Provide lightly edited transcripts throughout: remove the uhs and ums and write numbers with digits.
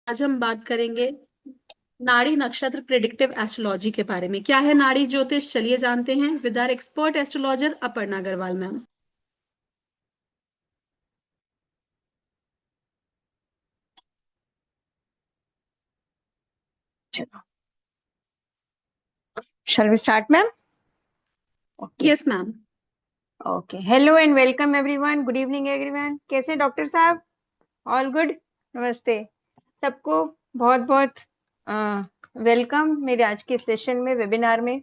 आज हम बात करेंगे नाड़ी नक्षत्र प्रिडिक्टिव एस्ट्रोलॉजी के बारे में। क्या है नाड़ी ज्योतिष, चलिए जानते हैं with our expert astrologer Aparna Agarwal ma'am. चलो, shall we start, ma'am? Okay. Yes ma'am. Okay. Hello and welcome everyone. Good evening everyone. कैसे हैं डॉक्टर साहब? All good? नमस्ते सबको। बहुत बहुत वेलकम मेरे आज के सेशन में, वेबिनार में।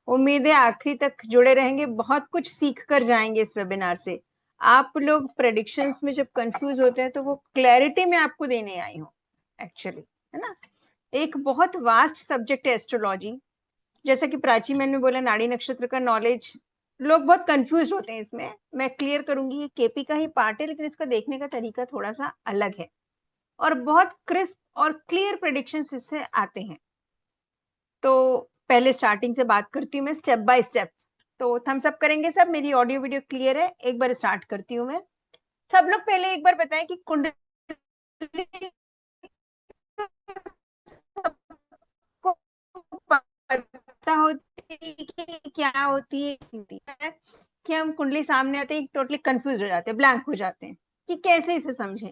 उम्मीद है आखिरी तक जुड़े रहेंगे, बहुत कुछ सीख कर जाएंगे इस वेबिनार से। आप लोग प्रेडिक्शंस में जब कंफ्यूज होते हैं तो वो क्लैरिटी में आपको देने आई हूँ एक्चुअली, है ना। एक बहुत वास्ट सब्जेक्ट है एस्ट्रोलॉजी। जैसा कि प्राची मैंने बोला, नाड़ी नक्षत्र का नॉलेज लोग बहुत कंफ्यूज होते हैं इसमें। मैं क्लियर करूंगी, ये केपी का ही पार्ट है, लेकिन इसका देखने का तरीका थोड़ा सा अलग है और बहुत क्रिस्प और क्लियर प्रेडिक्शंस इससे आते हैं। तो पहले स्टार्टिंग से बात करती हूँ मैं, स्टेप बाय स्टेप। तो थम्स अप करेंगे सब, मेरी ऑडियो वीडियो क्लियर है। एक बार स्टार्ट करती हूँ मैं। सब लोग पहले एक बार बताएं कि कुंडली सबको पता होती है कि क्या होती है, कि हम कुंडली सामने आते ही टोटली कंफ्यूज हो जाते हैं, ब्लैंक हो जाते हैं कि कैसे इसे समझें।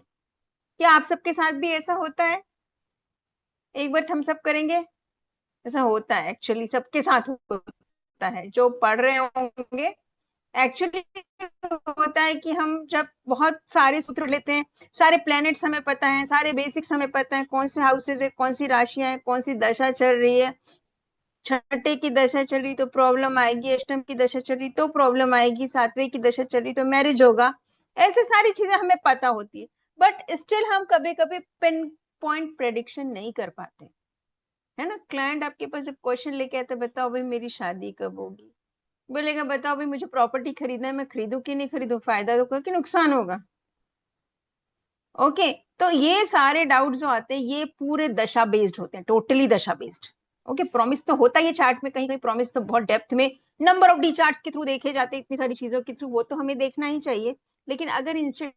क्या आप सबके साथ भी ऐसा होता है? एक बार थम्स अप करेंगे। ऐसा होता है एक्चुअली, सबके साथ होता है जो पढ़ रहे होंगे। एक्चुअली होता है कि हम जब बहुत सारे सूत्र लेते हैं, सारे प्लैनेट्स हमें पता है, सारे बेसिक्स हमें पता है, कौन से हाउसेज है, कौन सी राशियां हैं, कौन सी दशा चल रही है। छठे की दशा चल रही तो प्रॉब्लम आएगी, अष्टम की दशा चल रही तो प्रॉब्लम आएगी, सातवें की दशा चल रही तो मैरिज होगा। ऐसे सारी चीजें हमें पता होती है, बट स्टिल हम कभी कभी पिन पॉइंट प्रेडिक्शन नहीं कर पाते, है ना। क्लाइंट आपके पास जब क्वेश्चन लेके आता है, बताओ भाई मेरी शादी कब होगी, बोलेगा बताओ भाई मुझे प्रॉपर्टी खरीदना है, मैं खरीदूं कि नहीं खरीदूं, फायदा होगा कि नुकसान होगा। ओके, तो ये सारे डाउट जो आते हैं ये पूरे दशा बेस्ड होते हैं, टोटली दशा बेस्ड। ओके, प्रॉमिस तो होता है ये चार्ट में, कहीं कहीं प्रॉमिस तो बहुत डेप्थ में नंबर ऑफ डी चार्ट्स के थ्रू देखे जाते हैं, इतनी सारी चीजों के थ्रू, वो तो हमें देखना ही चाहिए। लेकिन अगर इंस्टेंट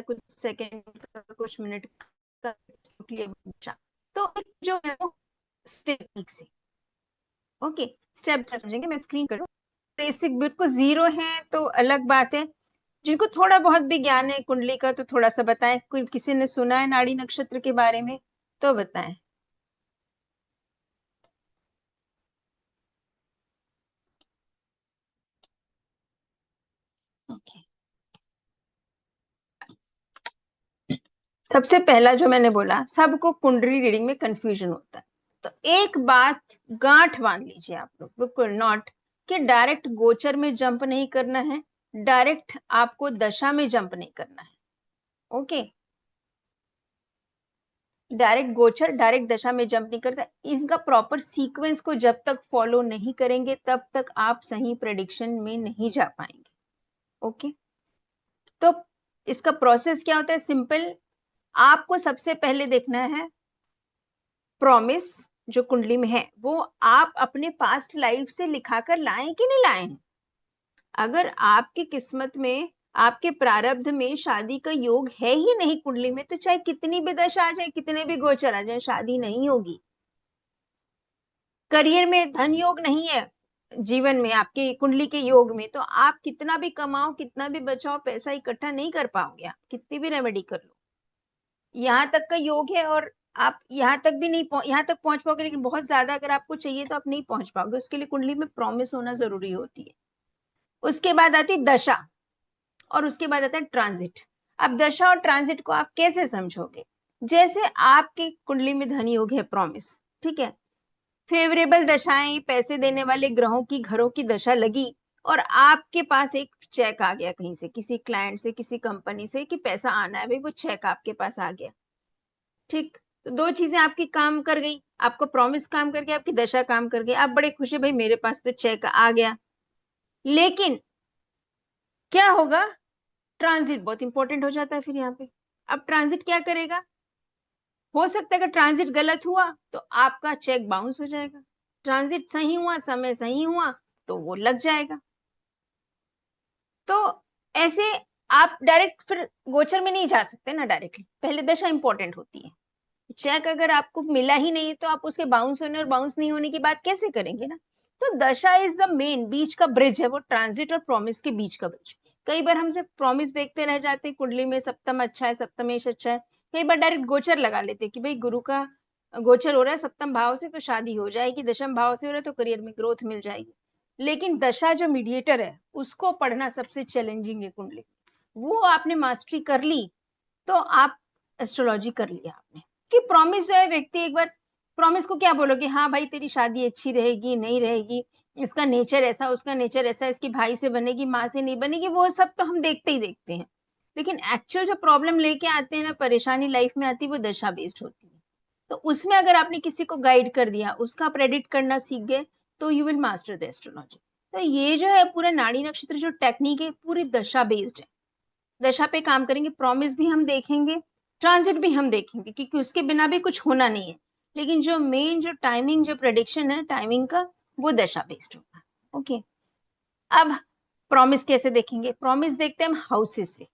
कुछ सेकंड का, कुछ मिनट का, तो जो है वो स्टेप से। ओके, स्टेप समझेंगे, मैं स्क्रीन करूँ। बेसिक बिल्कुल जीरो है तो अलग बात है। जिनको थोड़ा बहुत भी ज्ञान है कुंडली का तो थोड़ा सा बताएं। कोई किसी ने सुना है नाड़ी नक्षत्र के बारे में तो बताएं। ओके, सबसे पहला जो मैंने बोला, सबको कुंडली रीडिंग में कंफ्यूजन होता है। तो एक बात गांठ बांध लीजिए आप लोग, बिल्कुल नॉट कि डायरेक्ट गोचर में जंप नहीं करना है, डायरेक्ट आपको दशा में जंप नहीं करना है। ओके, डायरेक्ट गोचर डायरेक्ट दशा में जंप नहीं करता। इनका प्रॉपर सीक्वेंस को जब तक फॉलो नहीं करेंगे तब तक आप सही प्रेडिक्शन में नहीं जा पाएंगे। ओके, तो इसका प्रोसेस क्या होता है, सिंपल। आपको सबसे पहले देखना है प्रॉमिस जो कुंडली में है वो आप अपने पास्ट लाइफ से लिखा कर लाएं कि नहीं लाए हैं। अगर आपकी किस्मत में, आपके प्रारब्ध में शादी का योग है ही नहीं कुंडली में, तो चाहे कितनी भी दशा आ जाए, कितने भी गोचर आ जाए, शादी नहीं होगी। करियर में धन योग नहीं है, जीवन में आपके कुंडली के योग में, तो आप कितना भी कमाओ, कितना भी बचाओ, पैसा इकट्ठा नहीं कर पाओगे, आप कितनी भी रेमेडी कर लो। यहाँ तक का योग है और आप यहाँ तक भी नहीं यहाँ तक पहुंच पाओगे, लेकिन बहुत ज्यादा अगर आपको चाहिए तो आप नहीं पहुंच पाओगे। उसके लिए कुंडली में प्रॉमिस होना जरूरी होती है। उसके बाद आती है दशा और उसके बाद आता है ट्रांजिट। अब दशा और ट्रांजिट को आप कैसे समझोगे? जैसे आपकी कुंडली में धन योग है, प्रॉमिस, ठीक है, फेवरेबल दशाएं, पैसे देने वाले ग्रहों की, घरों की दशा लगी और आपके पास एक चेक आ गया कहीं से, किसी क्लाइंट से, किसी कंपनी से कि पैसा आना है भाई, वो चेक आपके पास आ गया। ठीक, तो दो चीजें आपकी काम कर गई, आपको प्रॉमिस काम कर गया, आपकी दशा काम कर गई। आप बड़े खुश है भाई मेरे पास तो चेक आ गया। लेकिन क्या होगा, ट्रांजिट बहुत इंपॉर्टेंट हो जाता है फिर यहाँ पे। अब ट्रांजिट क्या करेगा? हो सकता है कि ट्रांजिट गलत हुआ तो आपका चेक बाउंस हो जाएगा, ट्रांजिट सही हुआ, समय सही हुआ तो वो लग जाएगा। तो ऐसे आप डायरेक्ट फिर गोचर में नहीं जा सकते ना डायरेक्टली, पहले दशा इंपॉर्टेंट होती है। चेक अगर आपको मिला ही नहीं तो आप उसके बाउंस होने और बाउंस नहीं होने की बात कैसे करेंगे ना। तो दशा इज द मेन, बीच का ब्रिज है वो, ट्रांजिट और प्रॉमिस के बीच का ब्रिज। कई बार हम सिर्फ प्रॉमिस देखते रह जाते हैं, कुंडली में सप्तम अच्छा है, सप्तमेश अच्छा है, कई बार डायरेक्ट गोचर लगा लेते हैं कि भाई गुरु का गोचर हो रहा है सप्तम भाव से तो शादी हो जाएगी, दशम भाव से हो रहा है तो करियर में ग्रोथ मिल जाएगी। लेकिन दशा जो मीडिएटर है उसको पढ़ना सबसे चैलेंजिंग है कुंडली। वो आपने मास्टरी कर ली तो आप एस्ट्रोलॉजी कर लिया आपने। कि प्रॉमिस जो है, व्यक्ति एक बार प्रॉमिस को क्या बोलोगे, हाँ भाई तेरी शादी अच्छी रहेगी नहीं रहेगी, इसका नेचर ऐसा उसका नेचर ऐसा, इसकी भाई से बनेगी माँ से नहीं बनेगी, वो सब तो हम देखते ही देखते हैं। लेकिन एक्चुअल जो प्रॉब्लम लेके आते हैं ना, परेशानी लाइफ में आती है, वो दशा बेस्ड होती है। तो उसमें अगर आपने किसी को गाइड कर दिया, उसका प्रेडिक्ट करना सीख गए, तो you will master the astrology. तो ये जो है पूरा नाड़ी नक्षत्र जो टेक्निक है पूरी दशा बेस्ड है। दशा पे काम करेंगे, प्रॉमिस भी हम देखेंगे, ट्रांजिट भी हम देखेंगे, क्योंकि उसके बिना भी कुछ होना नहीं है। लेकिन जो मेन जो टाइमिंग जो प्रेडिक्शन है टाइमिंग का, वो दशा बेस्ड होगा। ओके, अब प्रॉमिस कैसे देखेंगे? प्रॉमिस देखते हैं हम हाउसेस से।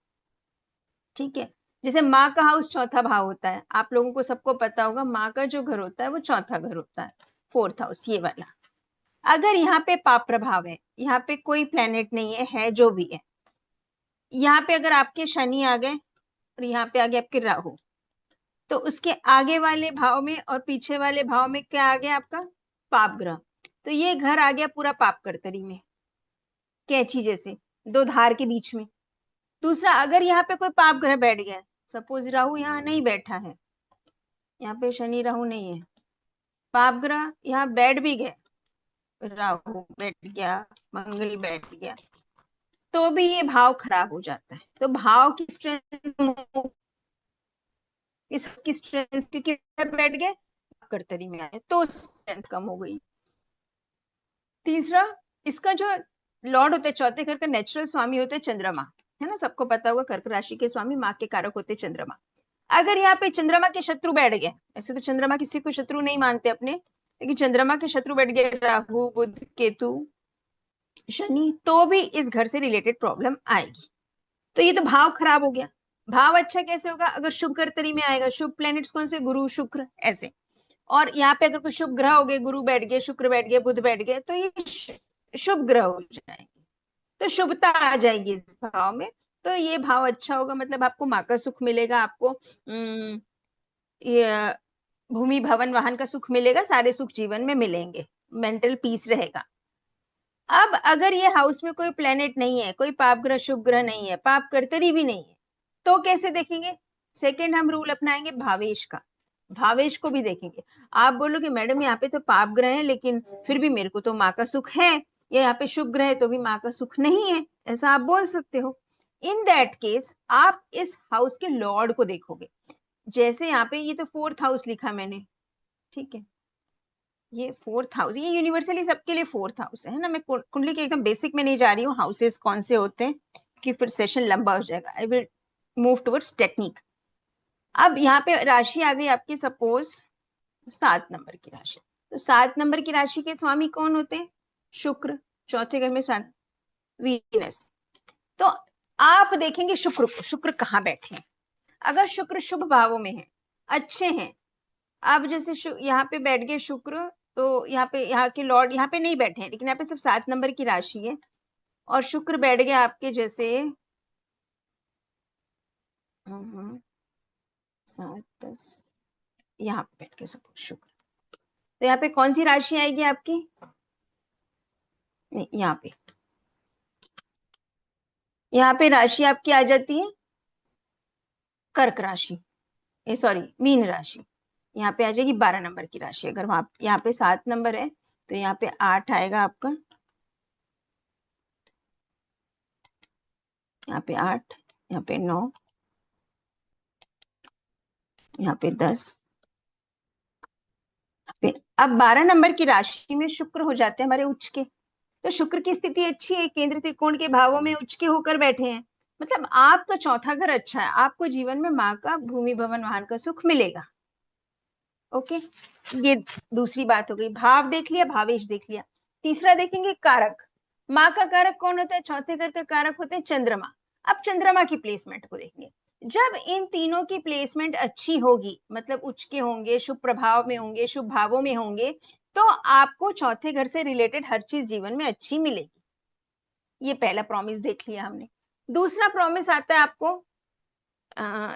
ठीक है, जैसे माँ का हाउस चौथा भाव होता है, आप लोगों को सबको पता होगा माँ का जो घर होता है वो चौथा घर होता है, फोर्थ हाउस ये वाला। अगर यहाँ पे पाप प्रभाव है, यहाँ पे कोई प्लेनेट नहीं है जो भी है, यहाँ पे अगर आपके शनि आ गए और यहाँ पे आ गए आपके राहु, तो उसके आगे वाले भाव में और पीछे वाले भाव में क्या आ गया आपका? पाप ग्रह। तो ये घर आ गया पूरा पाप कर्तरी में, कैंची जैसे दो धार के बीच में। दूसरा, अगर यहाँ पे कोई पाप ग्रह बैठ गया, सपोज राहु यहाँ नहीं बैठा है, यहाँ पे शनि राहु नहीं है, पाप ग्रह यहाँ बैठ भी गए, राहु बैठ गया, मंगल बैठ गया, तो भी ये भाव खराब हो जाता है। तो भाव की स्ट्रेंथ, इसकी स्ट्रेंथ क्योंकि बैठ गए कर्तरी में आए तो स्ट्रेंथ कम हो गई। तीसरा, इसका जो लॉर्ड होते हैं चौथे घर का नेचुरल स्वामी होते हैं चंद्रमा, है ना, सबको पता होगा कर्क राशि के स्वामी माँ के कारक होते हैं चंद्रमा। अगर यहाँ पे चंद्रमा के शत्रु बैठ गए, ऐसे तो चंद्रमा किसी को शत्रु नहीं मानते अपने, लेकिन चंद्रमा के शत्रु बैठ गए राहु बुध केतु शनि, तो भी इस घर से रिलेटेड प्रॉब्लम आएगी। तो ये तो भाव खराब हो गया। भाव अच्छा कैसे होगा? अगर शुभ कर्तरी में आएगा, शुभ प्लैनेट्स कौन से? गुरु शुक्र ऐसे। और यहाँ पे अगर कोई शुभ ग्रह हो गए, गुरु बैठ गए, शुक्र बैठ गए, बुध बैठ गए, तो ये शुभ ग्रह हो जाएंगे, तो शुभता आ जाएगी इस भाव में। तो ये भाव अच्छा होगा, मतलब आपको माँ का सुख मिलेगा, आपको ये भूमि भवन वाहन का सुख मिलेगा, सारे सुख जीवन में मिलेंगे, मेंटल पीस रहेगा। अब अगर ये हाउस में कोई प्लेनेट नहीं है, कोई पाप ग्रह शुभ ग्रह नहीं है, पाप कर्तरी भी नहीं है, तो कैसे देखेंगे? सेकेंड हम रूल अपनाएंगे भावेश का, भावेश को भी देखेंगे। आप बोलोगे मैडम यहाँ पे तो पाप ग्रह है लेकिन फिर भी मेरे को तो माँ का सुख है, या यहाँ पे शुभ ग्रह है तो भी माँ का सुख नहीं है, ऐसा आप बोल सकते हो। इन दैट केस आप इस हाउस के लॉर्ड को देखोगे। जैसे यहाँ पे ये तो फोर्थ हाउस लिखा मैंने, ठीक है, ये फोर्थ हाउस, ये यूनिवर्सली सबके लिए फोर्थ हाउस है ना। मैं कुंडली के एकदम बेसिक में नहीं जा रही हूँ, हाउसेस कौन से होते हैं कि फिर सेशन लंबा हो जाएगा। I will move towards technique. अब यहाँ पे राशि आ गई आपकी, सपोज 7 नंबर की राशि। तो 7 नंबर की राशि के स्वामी कौन होते हैं? शुक्र, चौथे घर में 7 वीनस। तो आप देखेंगे शुक्र को, शुक्र कहाँ बैठे हैं। अगर शुक्र शुभ भावों में है, अच्छे हैं, अब जैसे यहाँ पे बैठ गए शुक्र, तो यहाँ पे यहाँ के लॉर्ड यहाँ पे नहीं बैठे हैं, लेकिन यहाँ पे सिर्फ 7 नंबर की राशि है, और शुक्र बैठ गया आपके जैसे 7 10, यहाँ पे बैठ के सपोज शुक्र, तो यहाँ पे कौन सी राशि आएगी आपकी? नहीं, यहाँ पे राशि आपकी आ जाती है कर्क राशि, सॉरी मीन राशि। यहाँ पे आ जाएगी 12 नंबर की राशि। अगर वहां यहाँ पे 7 नंबर है तो यहाँ पे 8 आएगा आपका, यहाँ पे 8, यहाँ पे 9, यहाँ पे 10 पे। अब 12 नंबर की राशि में शुक्र हो जाते हैं हमारे उच्च के, तो शुक्र की स्थिति अच्छी है, केंद्र त्रिकोण के भावों में उच्च के होकर बैठे हैं, मतलब आपका चौथा घर अच्छा है, आपको जीवन में माँ का भूमि भवन वाहन का सुख मिलेगा। ओके, ये दूसरी बात हो गई। भाव देख लिया, भावेश देख लिया। तीसरा देखेंगे कारक। माँ का कारक कौन होता है? चौथे घर का कारक होते हैं चंद्रमा। अब चंद्रमा की प्लेसमेंट को देखेंगे। जब इन तीनों की प्लेसमेंट अच्छी होगी, मतलब उच्च के होंगे, शुभ प्रभाव में होंगे, शुभ भावों में होंगे, तो आपको चौथे घर से रिलेटेड हर चीज जीवन में अच्छी मिलेगी। ये पहला प्रॉमिस देख लिया हमने। दूसरा प्रॉमिस आता है आपको,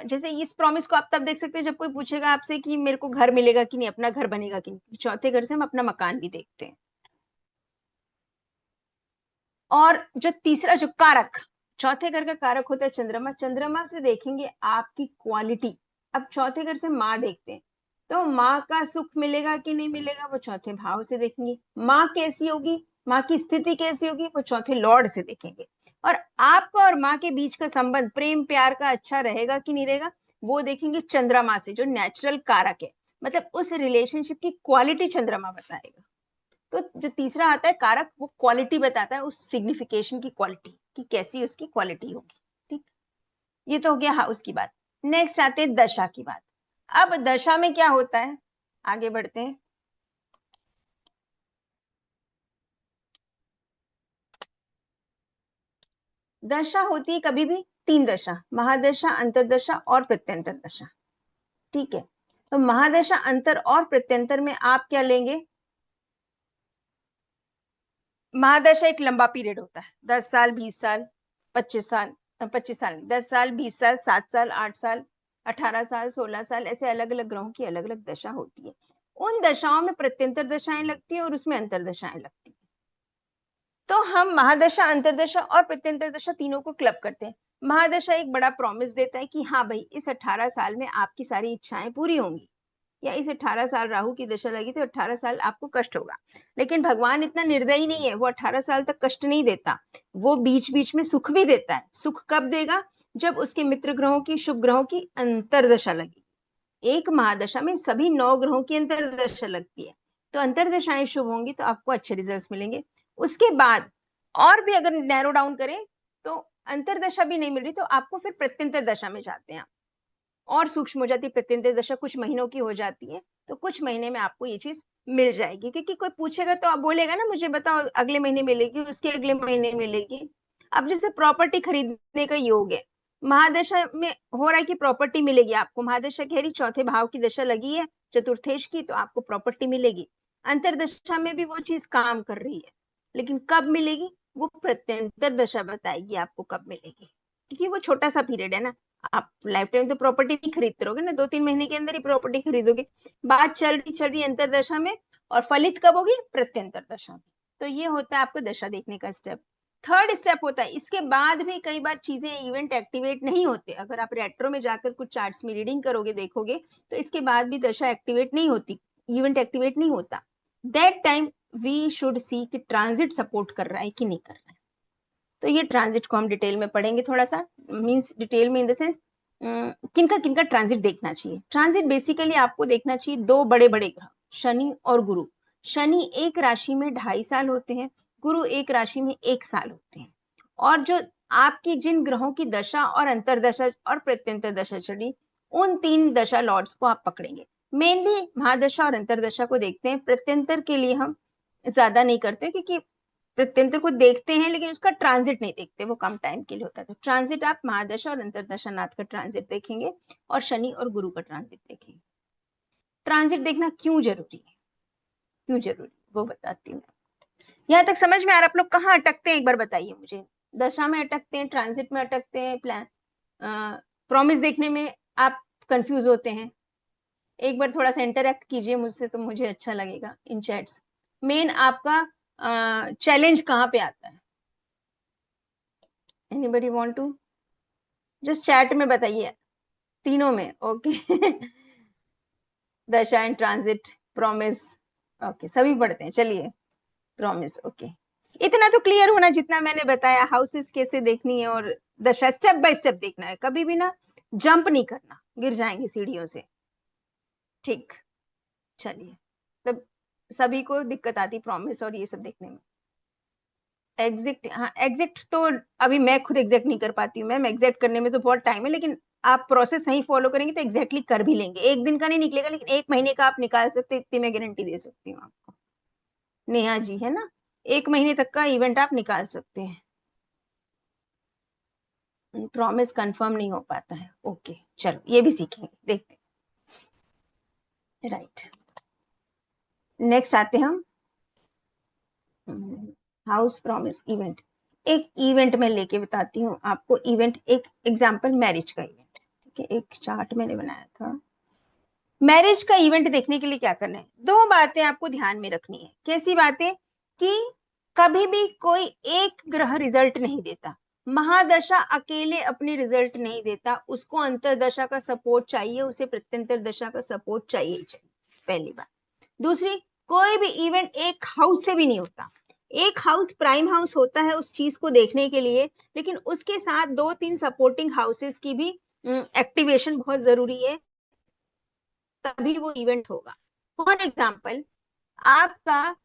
जैसे इस प्रॉमिस को आप तब देख सकते हैं जब कोई पूछेगा आपसे कि मेरे को घर मिलेगा कि नहीं, अपना घर बनेगा कि नहीं। चौथे घर से हम अपना मकान भी देखते हैं। और जो तीसरा जो कारक, चौथे घर का कारक होता है चंद्रमा। चंद्रमा से देखेंगे आपकी क्वालिटी। अब चौथे घर से माँ देखते हैं, तो माँ का सुख मिलेगा कि नहीं मिलेगा, वो चौथे भाव से देखेंगे। माँ कैसी होगी, माँ की स्थिति कैसी होगी, वो चौथे लॉर्ड से देखेंगे। और आपका और माँ के बीच का संबंध, प्रेम प्यार का अच्छा रहेगा कि नहीं रहेगा, वो देखेंगे चंद्रमा से, जो नेचुरल कारक है। मतलब उस रिलेशनशिप की क्वालिटी चंद्रमा बताएगा। तो जो तीसरा आता है कारक, वो क्वालिटी बताता है, उस सिग्निफिकेशन की क्वालिटी, कि कैसी उसकी क्वालिटी होगी। ठीक, ये तो हो गया हाउस की बात। नेक्स्ट आते हैं दशा की बात। अब दशा में क्या होता है, आगे बढ़ते हैं। दशा होती है कभी भी तीन दशा, महादशा, अंतरदशा और प्रत्यंतर दशा। ठीक है, तो महादशा, अंतर और प्रत्यंतर में आप क्या लेंगे? महादशा एक लंबा पीरियड होता है, 10 साल, 20 साल, 25 साल, 25 साल, 10 साल, 20 साल, 7 साल, 8 साल, 18 साल, 16 साल, ऐसे अलग अलग ग्रहों की अलग अलग दशा होती है। उन दशाओं में प्रत्यंतर दशाएं लगती है और उसमें अंतर दशाएं लगती है। तो हम महादशा, अंतरदशा और प्रत्यंतर दशा तीनों को क्लब करते हैं। महादशा एक बड़ा प्रॉमिस देता है कि हाँ भाई, इस 18 साल में आपकी सारी इच्छाएं पूरी होंगी। या इस 18 साल राहु की दशा लगी तो 18 साल आपको कष्ट होगा। लेकिन भगवान इतना निर्दयी नहीं है, वो 18 साल तक कष्ट नहीं देता, वो बीच बीच में सुख भी देता है। सुख कब देगा? जब उसके मित्र ग्रहों की, शुभ ग्रहों की अंतरदशा लगी। एक महादशा में सभी 9 ग्रहों की अंतरदशा लगती है, तो अंतरदशाएं शुभ होंगी तो आपको अच्छे रिजल्ट मिलेंगे। उसके बाद और भी अगर नैरो डाउन करें, तो अंतरदशा भी नहीं मिल रही तो आपको फिर प्रत्यंतर दशा में जाते हैं, और सूक्ष्म हो जाती है। प्रत्यंतर दशा कुछ महीनों की हो जाती है, तो कुछ महीने में आपको ये चीज मिल जाएगी। क्योंकि कोई पूछेगा तो आप बोलेगा ना, मुझे बताओ अगले महीने मिलेगी, उसके अगले महीने मिलेगी। अब जैसे प्रॉपर्टी खरीदने का योग है, महादशा में हो रहा है कि प्रॉपर्टी मिलेगी आपको। महादशा कह रही चौथे भाव की दशा लगी है, चतुर्थेश की, तो आपको प्रॉपर्टी मिलेगी। अंतरदशा में भी वो चीज काम कर रही है, लेकिन कब मिलेगी वो प्रत्यंतर दशा बताएगी आपको कब मिलेगी। क्योंकि वो छोटा सा पीरियड है ना, आप लाइफ टाइम तो प्रॉपर्टी नहीं खरीदते रहोगे ना, 2-3 महीने के अंदर ही प्रॉपर्टी खरीदोगे। बात चल रही अंतरदशा में, और फलित कब होगी? प्रत्यंतर दशा में। तो ये होता है आपको दशा देखने का स्टेप। थर्ड स्टेप होता है, इसके बाद भी कई बार चीजें, इवेंट एक्टिवेट नहीं होते। अगर आप रेट्रो में जाकर कुछ चार्ट्स में रीडिंग करोगे, देखोगे, तो इसके बाद भी दशा एक्टिवेट नहीं होती, इवेंट एक्टिवेट नहीं होता। That time we should see कि ट्रांजिट सपोर्ट कर रहा है कि नहीं कर रहा है। तो ये ट्रांजिट को हम डिटेल में पढ़ेंगे थोड़ा सा, मीन्स डिटेल में इन द सेंस किनका किनका ट्रांजिट देखना चाहिए। ट्रांजिट बेसिकली आपको देखना चाहिए दो बड़े बड़े ग्रह, शनि और गुरु। शनि एक राशि में 2.5 साल होते हैं, गुरु एक राशि में 1 साल होते हैं। और जो आपकी जिन ग्रहों की दशा और अंतरदशा और प्रत्यंतर दशा चली, उन 3 दशा लॉर्ड्स को आप पकड़ेंगे। मेनली महादशा और अंतरदशा को देखते हैं, प्रत्यंतर के लिए हम ज्यादा नहीं करते, क्योंकि प्रत्यंतर को देखते हैं लेकिन उसका ट्रांजिट नहीं देखते, वो कम टाइम के लिए होता है। तो ट्रांजिट आप महादशा और अंतरदशा नाथ का ट्रांजिट देखेंगे, और शनि और गुरु का ट्रांजिट देखेंगे। ट्रांजिट देखना क्यों जरूरी है, क्यों जरूरी, वो बताती हूँ। यहाँ तक समझ में आ रहा? आप लोग कहाँ अटकते हैं एक बार बताइए मुझे। दशा में अटकते हैं, ट्रांजिट में अटकते हैं, प्लान प्रॉमिस देखने में आप कंफ्यूज होते हैं? एक बार थोड़ा सा इंटरेक्ट कीजिए मुझसे, तो मुझे अच्छा लगेगा इन चैट्स। मेन आपका चैलेंज कहाँ पे आता है? Anybody want to just chat में बताइए, तीनों में ओके। दशा एंड ट्रांजिट, प्रॉमिस, ओके सभी पढ़ते हैं, चलिए। Promise, okay. इतना तो क्लियर होना जितना मैंने बताया, हाउसेस कैसे देखनी है और दशा स्टेप बाय स्टेप देखना है, कभी भी ना जंप नहीं करना, गिर जाएंगे सीढ़ियों से। ठीक, चलिए। तब सभी को दिक्कत आती प्रॉमिस और ये सब देखने में। एग्जैक्ट, हाँ एग्जैक्ट तो अभी मैं खुद एग्जैक्ट नहीं कर पाती हूँ मैम, एग्जैक्ट करने में तो बहुत टाइम है, लेकिन आप प्रोसेस सही फॉलो करेंगे तो एग्जैक्टली कर भी लेंगे। एक दिन का नहीं निकलेगा, लेकिन 1 महीने का आप निकाल सकते, इतनी मैं गारंटी दे सकती हूँ आपको। नेहा जी है ना? 1 महीने तक का इवेंट आप निकाल सकते हैं। प्रॉमिस कंफर्म नहीं हो पाता है, ओके चलो ये भी सीखेंगे, देखते हैं। राइट, नेक्स्ट आते हैं हम हाउस प्रॉमिस इवेंट। एक इवेंट में लेके बताती हूँ आपको, इवेंट एक एग्जांपल मैरिज का इवेंट, ठीक है, एक चार्ट मैंने बनाया था। मैरिज का इवेंट देखने के लिए क्या करना है, 2 बातें आपको ध्यान में रखनी है। कैसी बातें, कि कभी भी कोई एक ग्रह रिजल्ट नहीं देता, महादशा अकेले अपने रिजल्ट नहीं देता, उसको अंतरदशा का सपोर्ट चाहिए, उसे प्रत्यंतर दशा का सपोर्ट चाहिए ही चाहिए, पहली बात। दूसरी, कोई भी इवेंट एक हाउस से भी नहीं होता। एक हाउस प्राइम हाउस होता है उस चीज को देखने के लिए, लेकिन उसके साथ 2-3 सपोर्टिंग हाउसेस की भी एक्टिवेशन बहुत जरूरी है, तभी वो इवेंट होगा। फॉर एग्जाम्पल, आपका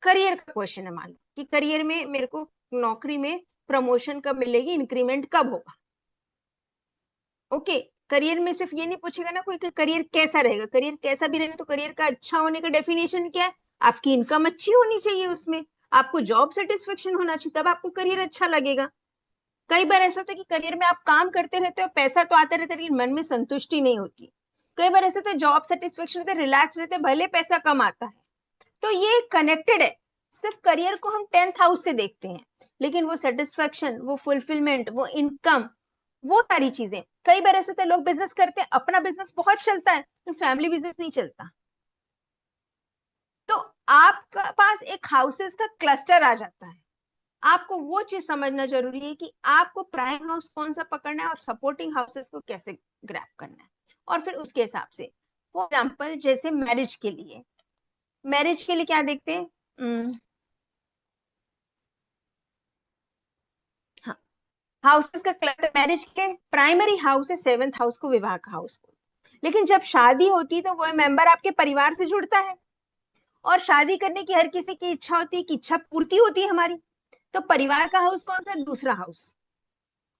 करियर का क्वेश्चन है, मान लो कि करियर में मेरे को नौकरी में प्रमोशन कब मिलेगी, इंक्रीमेंट कब होगा। ओके, करियर में सिर्फ ये नहीं पूछेगा ना कोई कि करियर कैसा रहेगा, करियर कैसा भी रहेगा तो करियर का अच्छा होने का डेफिनेशन क्या है, आपकी इनकम अच्छी होनी चाहिए, उसमें आपको जॉब सेटिस्फेक्शन होना चाहिए, तब आपको करियर अच्छा लगेगा। कई बार ऐसा होता है कि करियर में आप काम करते रहते हो, पैसा तो आता रहता है, लेकिन मन में संतुष्टि नहीं होती। कई बार ऐसा होता है जॉब सेटिस्फेक्शन रहता है, रिलैक्स रहते हैं, भले पैसा कम आता है। तो ये कनेक्टेड है। सिर्फ करियर को हम 10th हाउस से देखते हैं, लेकिन वो सेटिस्फेक्शन, वो फुलफिलमेंट, वो इनकम, वो सारी चीजें। कई बार ऐसे तो लोग बिजनेस करते हैं, अपना बिजनेस बहुत चलता है, तो फैमिली बिजनेस नहीं चलता। तो आपका पास एक हाउसेस का क्लस्टर आ जाता है। आपको वो चीज समझना जरूरी है कि आपको प्राइम हाउस कौन सा पकड़ना है और सपोर्टिंग हाउसेस को कैसे ग्रैब करना है, और फिर उसके हिसाब से। फॉर एग्जाम्पल, जैसे मैरिज के लिए क्या देखते हैं, हाँ, हाउसेस का क्लस्टर। मैरिज के प्राइमरी हाउस है 7th हाउस को विवाह का हाउस, लेकिन जब शादी होती है तो वो मेंबर आपके परिवार से जुड़ता है, और शादी करने की हर किसी की इच्छा होती है कि इच्छा पूर्ति होती है हमारी। तो परिवार का हाउस कौन सा है, दूसरा हाउस,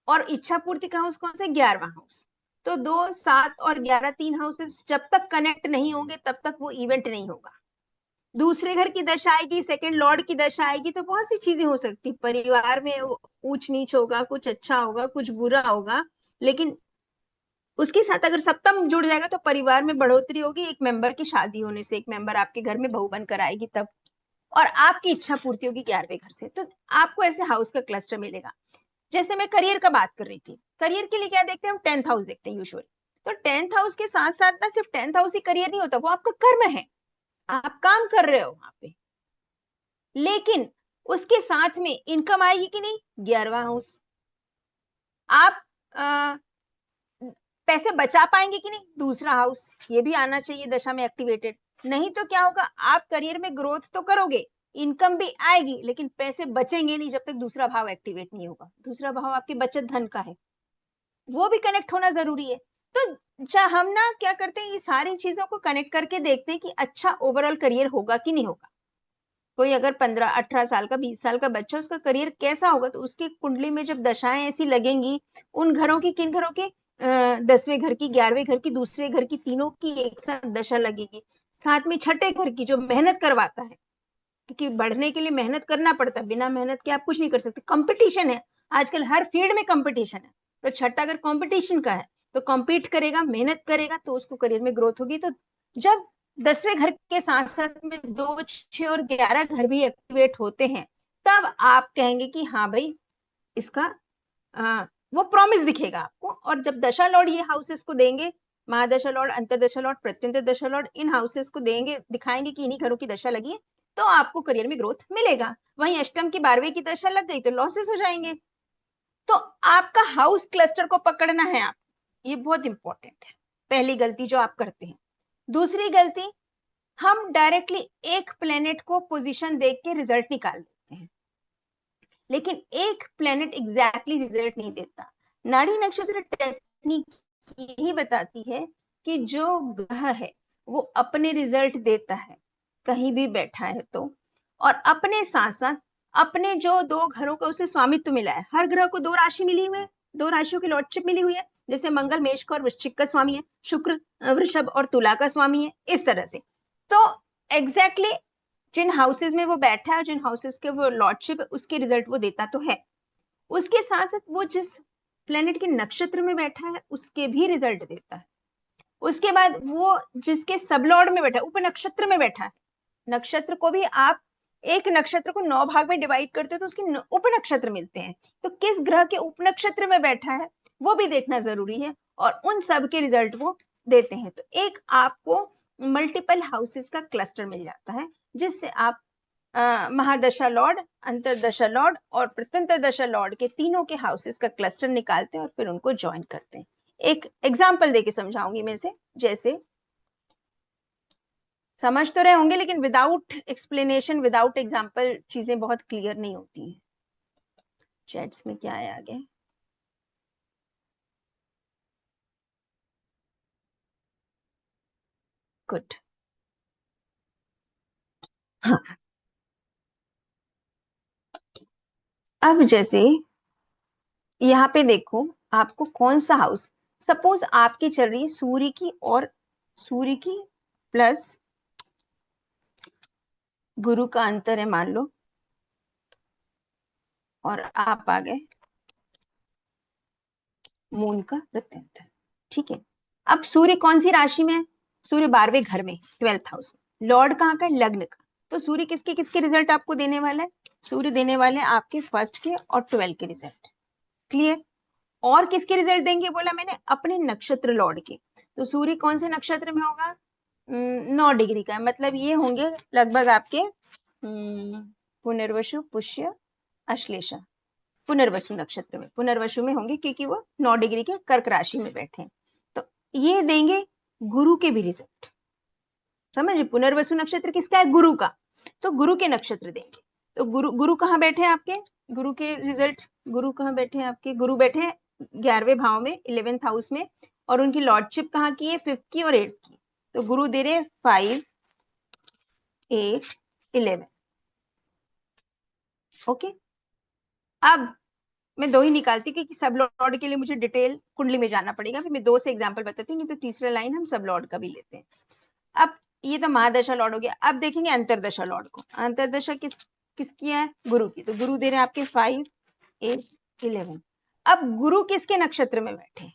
और इच्छा पूर्ति का हाउस कौन सा है, 11वां हाउस। तो 2, 7 और 11, 3 हाउसेस जब तक कनेक्ट नहीं होंगे तब तक वो इवेंट नहीं होगा। दूसरे घर की दशा आएगी, सेकंड लॉर्ड की दशा आएगी, तो बहुत सी चीजें हो सकती, परिवार में ऊंच नीच होगा, कुछ अच्छा होगा, कुछ बुरा होगा, लेकिन उसके साथ अगर सप्तम जुड़ जाएगा तो परिवार में बढ़ोतरी होगी, एक मेंबर की शादी होने से, एक मेंबर आपके घर में बहू बनकर आएगी तब, और आपकी इच्छा पूर्ति होगी 11वें घर से। तो आपको ऐसे हाउस का क्लस्टर मिलेगा। जैसे मैं करियर का बात कर रही थी, करियर के लिए क्या देखते हैं हम, 10th हाउस देखते हैं यूजुअली। तो 10th हाउस के साथ साथ ना सिर्फ 10th हाउस ही करियर नहीं होता, वो आपका कर्म है, आप काम कर रहे हो वहां पे, लेकिन उसके साथ में इनकम आएगी कि नहीं, 11वां हाउस। आप पैसे बचा पाएंगे कि नहीं, दूसरा हाउस, ये भी आना चाहिए दशा में एक्टिवेटेड। नहीं तो क्या होगा, आप करियर में ग्रोथ तो करोगे, इनकम भी आएगी, लेकिन पैसे बचेंगे नहीं जब तक दूसरा भाव एक्टिवेट नहीं होगा। दूसरा भाव आपके बचत धन का है, वो भी कनेक्ट होना जरूरी है। तो हम ना क्या करते हैं, ये सारी चीजों को कनेक्ट करके देखते हैं कि अच्छा ओवरऑल करियर होगा कि नहीं होगा। कोई अगर 15-18 साल का, 20 साल का बच्चा, उसका करियर कैसा होगा, तो उसकी कुंडली में जब दशाएं ऐसी लगेंगी, उन घरों की, किन घरों के, 10वें घर की, 11वें घर की, दूसरे घर की, तीनों की एक साथ दशा लगेगी। साथ में छठे घर की जो मेहनत करवाता है, क्योंकि बढ़ने के लिए मेहनत करना पड़ता है, बिना मेहनत के आप कुछ नहीं कर सकते, कंपटीशन है आजकल, हर फील्ड में कंपटीशन है। तो छठा अगर कंपटीशन का है तो कॉम्पीट करेगा, मेहनत करेगा, तो उसको करियर में ग्रोथ होगी। तो जब 10वें घर के साथ साथ में 2, 6 और 11 घर भी एक्टिवेट होते हैं, तब आप कहेंगे कि हाँ भाई, इसका वो प्रॉमिस दिखेगा आपको। और जब दशा लॉर्ड ये हाउसेस को देंगे, महादशा लॉर्ड, अंतरदशा लॉर्ड, प्रत्यंतर दशा लॉर्ड, इन हाउसेस को देंगे, दिखाएंगे कि इन्हीं घरों की दशा लगी है, तो आपको करियर में ग्रोथ मिलेगा। वहीं अष्टम की 12वें की दशा लग गई तो लॉसेस हो जाएंगे। तो आपका हाउस क्लस्टर को पकड़ना है आप, ये बहुत इंपॉर्टेंट है, पहली गलती जो आप करते हैं। दूसरी गलती, हम डायरेक्टली एक प्लेनेट को पोजीशन देख के रिजल्ट निकाल देते हैं, लेकिन एक प्लेनेट एग्जैक्टली रिजल्ट नहीं देता। नाड़ी नक्षत्र टेक्निक यही बताती है कि जो ग्रह है वो अपने रिजल्ट देता है कहीं भी बैठा है तो, और अपने साथ साथ अपने जो 2 घरों का उसे स्वामित्व मिला है, हर ग्रह को 2 राशि मिली हुई है, 2 राशियों की लॉर्डशिप मिली हुई है। जैसे मंगल मेष का और वृश्चिक का स्वामी है, शुक्र वृषभ और तुला का स्वामी है, इस तरह से। तो एग्जैक्टली जिन हाउसेज में वो बैठा है, जिन हाउसेज के वो लॉर्डशिप है, उसके रिजल्ट वो देता तो है। उसके साथ साथ वो जिस प्लेनेट के नक्षत्र में बैठा है उसके भी रिजल्ट देता है। उसके बाद वो जिसके सबलॉर्ड में बैठा है, उप नक्षत्र में बैठा है, नक्षत्र को भी आप एक नक्षत्र को 9 भाग में डिवाइड करते हो तो उसके उप नक्षत्र मिलते हैं, तो किस ग्रह के उप नक्षत्र में बैठा है वो भी देखना जरूरी है, और उन सब के रिजल्ट वो देते हैं। तो एक आपको मल्टीपल हाउसेस का क्लस्टर मिल जाता है, जिससे आप महादशा लॉर्ड, अंतरदशा लॉर्ड और प्रत्यंतर दशा लॉर्ड के तीनों के हाउसेस का क्लस्टर निकालते हैं और फिर उनको ज्वाइन करते हैं। एक एग्जाम्पल देके समझाऊंगी मैं से, जैसे समझ तो रहे होंगे, लेकिन विदाउट एक्सप्लेनेशन, विदाउट एग्जाम्पल चीजें बहुत क्लियर नहीं होती हैं। चैट्स में क्या है आगे? गुड। हाँ, अब जैसे यहाँ पे देखो आपको कौन सा हाउस, सपोज आपकी चल रही है सूर्य की, और सूर्य की प्लस गुरु का अंतर है मान लो, और आप आ गए मून का प्रत्यंतर। ठीक है, अब सूर्य कौन सी राशि में है? सूर्य 12वें घर में, 12th हाउस में। लॉर्ड कहाँ का है? लग्न का। तो सूर्य किसके किसके रिजल्ट आपको देने वाला है? सूर्य देने वाले हैं आपके फर्स्ट के और 12 के रिजल्ट। क्लियर? और किसके रिजल्ट देंगे बोला मैंने? अपने नक्षत्र लॉर्ड के। तो सूर्य कौन से नक्षत्र में होगा? 9 डिग्री का, मतलब ये होंगे लगभग आपके पुनर्वसु, पुष्य, अश्लेषा, पुनर्वसु नक्षत्र में, पुनर्वसु में होंगे क्योंकि वो 9 डिग्री के कर्क राशि में बैठे हैं। तो ये देंगे गुरु के भी रिजल्ट। समझे? पुनर्वसु नक्षत्र किसका है? गुरु का। तो गुरु के नक्षत्र देंगे। तो गुरु, गुरु कहाँ बैठे हैं आपके? गुरु के रिजल्ट, गुरु कहाँ बैठे हैं आपके? गुरु बैठे हैं 11वें भाव में, 11th हाउस में, और उनकी लॉर्डशिप कहाँ की है? 5th की और 8th की। तो गुरु दे रहे 5, 8, 11। ओके, अब मैं 2 ही निकालती क्योंकि सब लॉर्ड के लिए मुझे डिटेल कुंडली में जाना पड़ेगा, फिर मैं 2 से एग्जांपल बताती हूँ, नहीं तो तीसरा लाइन हम सब लॉर्ड का भी लेते हैं। अब ये तो महादशा लॉर्ड हो गया। अब देखेंगे अंतरदशा लॉर्ड को। अंतरदशा किसकी है? गुरु की। तो गुरु दे रहे हैं आपके 5, 8, 11। अब गुरु किसके नक्षत्र में बैठे?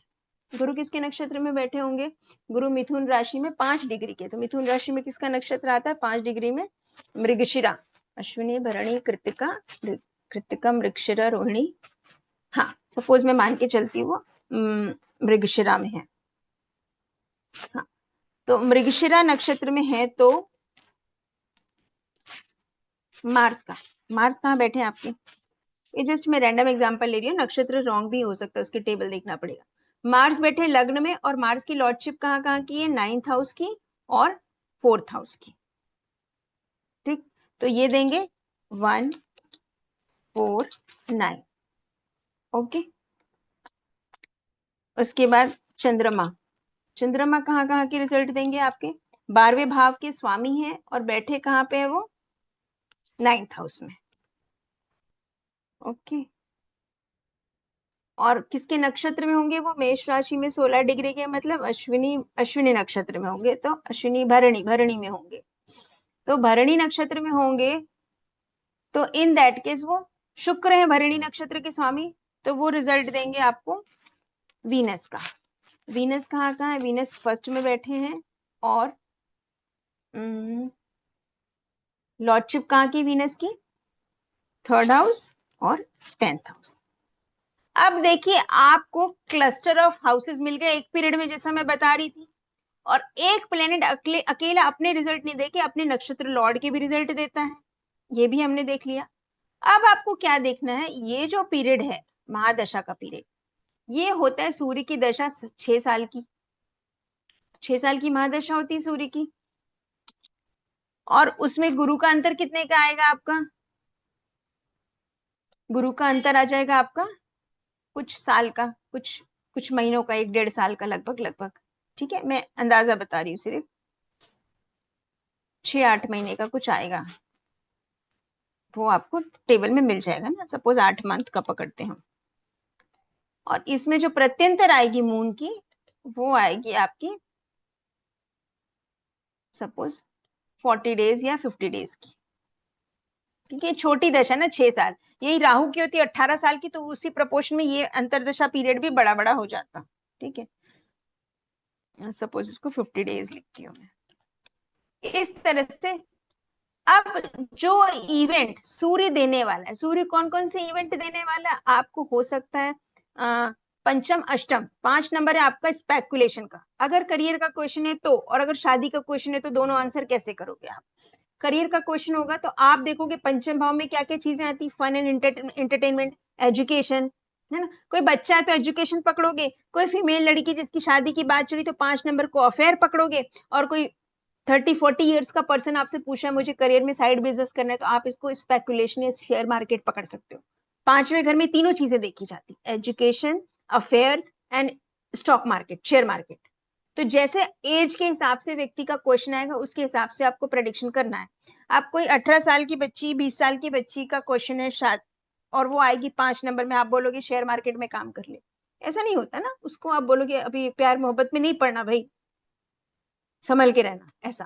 गुरु किसके नक्षत्र में बैठे होंगे? गुरु मिथुन राशि में 5 डिग्री के। तो मिथुन राशि में किसका नक्षत्र आता है 5 डिग्री में? मृगशिरा, अश्विनी, भरणी, कृतिका, कृतिका, मृगशिरा, रोहिणी। हाँ, सपोज मैं मान के चलती हूँ मृगशिरा में है। हाँ, तो मृगशिरा नक्षत्र में है तो मार्स कहाँ बैठे हैं आपके? ये जस्ट मैं रैंडम एग्जांपल ले रही हूँ, नक्षत्र रॉन्ग भी हो सकता है, उसकी टेबल देखना पड़ेगा। मार्स बैठे लग्न में, और मार्स की लॉर्डशिप कहाँ कहाँ की है? 9th हाउस की और 4th हाउस की। ठीक, तो ये देंगे 1, 4, 9। ओके, उसके बाद चंद्रमा, चंद्रमा कहाँ कहाँ के रिजल्ट देंगे आपके? 12वें भाव के स्वामी हैं और बैठे कहाँ पे है वो? 9th हाउस में। ओके, और किसके नक्षत्र में होंगे वो? मेष राशि में 16 डिग्री के, मतलब अश्विनी, अश्विनी नक्षत्र में होंगे। तो अश्विनी, भरणी, भरणी में होंगे। तो भरणी नक्षत्र में होंगे तो इन दैट केस वो शुक्र है भरणी नक्षत्र के स्वामी, तो वो रिजल्ट देंगे आपको वीनस का। वीनस कहाँ कहाँ है? वीनस फर्स्ट में बैठे हैं, और लॉर्डशिप कहाँ की वीनस की? 3rd हाउस और 10th हाउस। अब देखिए आपको क्लस्टर ऑफ हाउसेस मिल गए एक पीरियड में, जैसा मैं बता रही थी। और एक प्लेनेट अकेला अपने रिजल्ट नहीं देके अपने नक्षत्र लॉर्ड के भी रिजल्ट देता है, ये भी हमने देख लिया। अब आपको क्या देखना है? ये जो पीरियड है महादशा का पीरियड, ये होता है सूर्य की दशा 6 साल की। 6 साल की महादशा होती है सूर्य की, और उसमें गुरु का अंतर कितने का आएगा आपका? गुरु का अंतर आ जाएगा आपका कुछ साल का, कुछ कुछ महीनों का, 1-1.5 साल का लगभग लगभग। ठीक है, मैं अंदाजा बता रही हूँ, सिर्फ 6-8 महीने का कुछ आएगा। वो आपको टेबल में मिल जाएगा ना, सपोज 8 मंथ का पकड़ते हैं। और इसमें जो प्रत्यंतर आएगी मून की, वो आएगी आपकी सपोज 40 डेज या 50 डेज की। क्योंकि ये छोटी दशा ना 6 साल, यही राहु की होती 18 साल की, तो उसी प्रपोर्शन में ये अंतरदशा पीरियड भी बड़ा बड़ा हो जाता। ठीक है, सपोज इसको 50 डेज लिखती हूँ मैं इस तरह से। अब जो इवेंट सूर्य देने वाला है, सूर्य कौन कौन से इवेंट देने वाला है आपको, हो सकता है पंचम अष्टम, 5 नंबर है आपका स्पेकुलेशन का। अगर करियर का क्वेश्चन है तो, और अगर शादी का क्वेश्चन है तो दोनों आंसर कैसे करोगे आप। करियर का क्वेश्चन होगा तो आप देखोगे पंचम भाव में क्या क्या चीजें आती, फन एंड एंटरटेनमेंट, एजुकेशन, है ना। कोई बच्चा है तो एजुकेशन पकड़ोगे, कोई फीमेल लड़की जिसकी शादी की बात चली तो 5 नंबर को अफेयर पकड़ोगे, और कोई 30-40 ईयर्स का पर्सन आपसे पूछा है मुझे करियर में साइड बिजनेस करना है, तो आप इसको स्पेकुलेशन या शेयर मार्केट पकड़ सकते हो। 5वें घर में तीनों चीजें देखी जाती, education, affairs and stock market, share market. तो जैसे एज के हिसाब से व्यक्ति का क्वेश्चन आएगा उसके हिसाब से आपको प्रेडिक्शन करना है। आप कोई 18 साल की बच्ची, 20 साल की बच्ची का क्वेश्चन है शायद, और वो आएगी 5 नंबर में, आप बोलोगे शेयर मार्केट में काम कर ले, ऐसा नहीं होता ना। उसको आप बोलोगे अभी प्यार मोहब्बत में नहीं पड़ना भाई, संभल के रहना, ऐसा।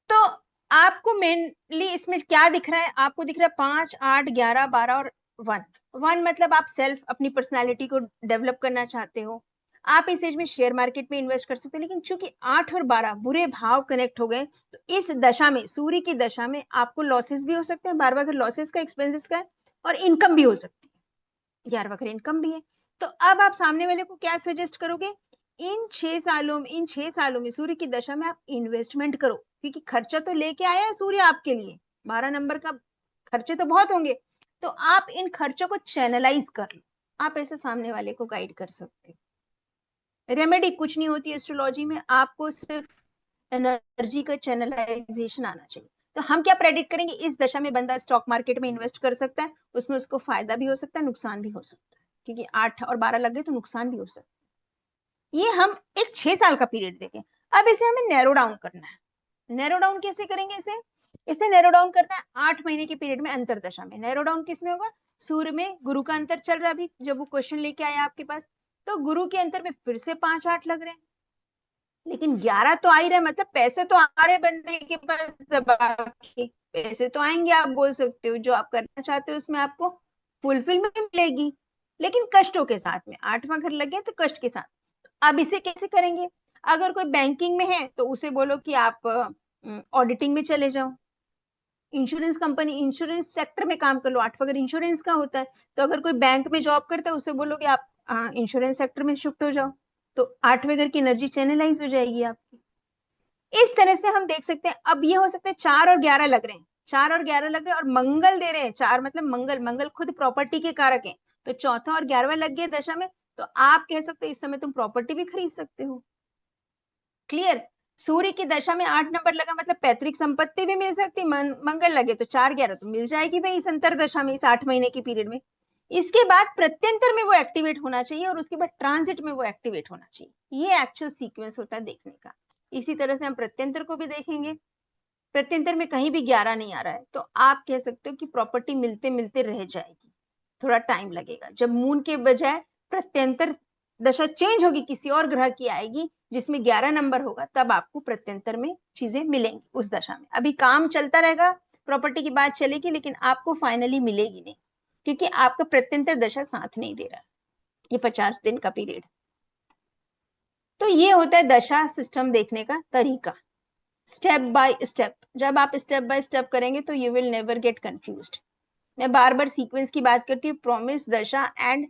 तो आपको मेनली इसमें क्या दिख रहा है, आपको दिख रहा है 5, 8, 11, 12 और 1। 1 मतलब आप सेल्फ अपनी पर्सनालिटी को डेवलप करना चाहते हो, आप इस एज में शेयर मार्केट में इन्वेस्ट कर सकते हो। लेकिन चूंकि 8 और 12 बुरे भाव कनेक्ट हो गए, तो इस दशा में, सूर्य की दशा में आपको लॉसेस भी हो सकते हैं, 12वां घर लॉसेस का, एक्सपेंसेस का है, और इनकम भी हो सकती है, 11वां घर इनकम भी है। तो अब आप सामने वाले को क्या सजेस्ट करोगे, इन 6 सालों में सूर्य की दशा में आप इन्वेस्टमेंट करो, क्योंकि खर्चा तो लेके आया है सूर्य आपके लिए, 12 नंबर का खर्चे तो बहुत होंगे, तो आप इन खर्चों को चैनलाइज कर लो, आप ऐसे सामने वाले को गाइड कर सकते हो। रेमेडी कुछ नहीं होती एस्ट्रोलॉजी में, आपको सिर्फ एनर्जी का चैनलाइजेशन आना चाहिए। तो हम क्या प्रेडिक्ट करेंगे, इस दशा में बंदा स्टॉक मार्केट में इन्वेस्ट कर सकता है, उसमें उसको फायदा भी हो सकता है, नुकसान भी हो सकता है, क्योंकि 8 और 12 लग गए तो नुकसान भी हो सकता है। ये हम एक 6 साल का पीरियड देखें। अब इसे हमें नैरो डाउन करना है। नैरो डाउन कैसे करेंगे इसे, इसे नैरो डाउन करना है 8 महीने के पीरियड में, अंतरदशा में। नैरो डाउन किसमें होगा, सूर्य में गुरु का अंतर चल रहा है अभी, जब वो क्वेश्चन लेके आया आपके पास, तो गुरु के अंतर में फिर से 5, 8 लग रहे हैं, लेकिन 11 तो आ ही रहा है, मतलब पैसे तो आ रहे बंदे के पास दबा के, पैसे तो आएंगे, आप बोल सकते हो जो आप करना चाहते हो उसमें आपको फुलफिलमेंट मिलेगी, लेकिन कष्टों के साथ में। 8वां घर लग गया तो कष्ट के साथ। अब इसे कैसे करेंगे, अगर कोई बैंकिंग में है तो उसे बोलो कि आप ऑडिटिंग में चले जाओ, इंश्योरेंस कंपनी, इंश्योरेंस सेक्टर में काम कर लो, 8वां घर इंश्योरेंस का होता है, तो अगर कोई बैंक में जॉब करता है उसे बोलोगे आप इंश्योरेंस सेक्टर में शिफ्ट हो जाओ, तो 8वें घर की एनर्जी चैनलाइज हो जाएगी आपकी। इस तरह से हम देख सकते हैं। अब ये हो सकता है 4 और 11 लग रहे हैं, 4 और 11 लग रहे हैं और मंगल दे रहे हैं, 4 मतलब मंगल, मंगल खुद प्रॉपर्टी के कारक हैं, तो चौथा और 11वां लग गया दशा में, तो आप कह सकते हो इस समय तुम प्रॉपर्टी भी खरीद सकते हो। क्लियर। सूर्य की दशा में 8 नंबर लगा मतलब पैतृक संपत्ति भी मिल सकती, मंगल लगे तो 4, 11 तो मिल जाएगी भाई इस अंतर दशा में, इस 8 महीने की पीरियड में। इसके बाद प्रत्यंतर में वो एक्टिवेट होना चाहिए और उसके बाद ट्रांजिट में वो एक्टिवेट होना चाहिए। ये एक्चुअल सीक्वेंस होता है देखने का। इसी तरह से हम प्रत्यंतर को भी देखेंगे। प्रत्यंतर में कहीं भी 11 नहीं आ रहा है तो आप कह सकते हो कि प्रॉपर्टी मिलते मिलते रह जाएगी, थोड़ा टाइम लगेगा। जब मून के बजाय प्रत्यंतर दशा चेंज होगी, किसी और ग्रह की आएगी जिसमें 11 नंबर होगा, तब आपको प्रत्यंतर में चीजें मिलेंगी उस दशा में। अभी काम चलता रहेगा, प्रॉपर्टी की बात चलेगी, लेकिन आपको फाइनली मिलेगी नहीं, क्योंकि आपका प्रत्यंतर दशा साथ नहीं दे रहा, ये 50 दिन का पीरियड। तो ये होता है दशा सिस्टम देखने का तरीका, स्टेप बाय स्टेप। जब आप स्टेप बाय स्टेप करेंगे तो you will never get confused. मैं बार बार सीक्वेंस की बात करती हूँ, प्रॉमिस, दशा एंड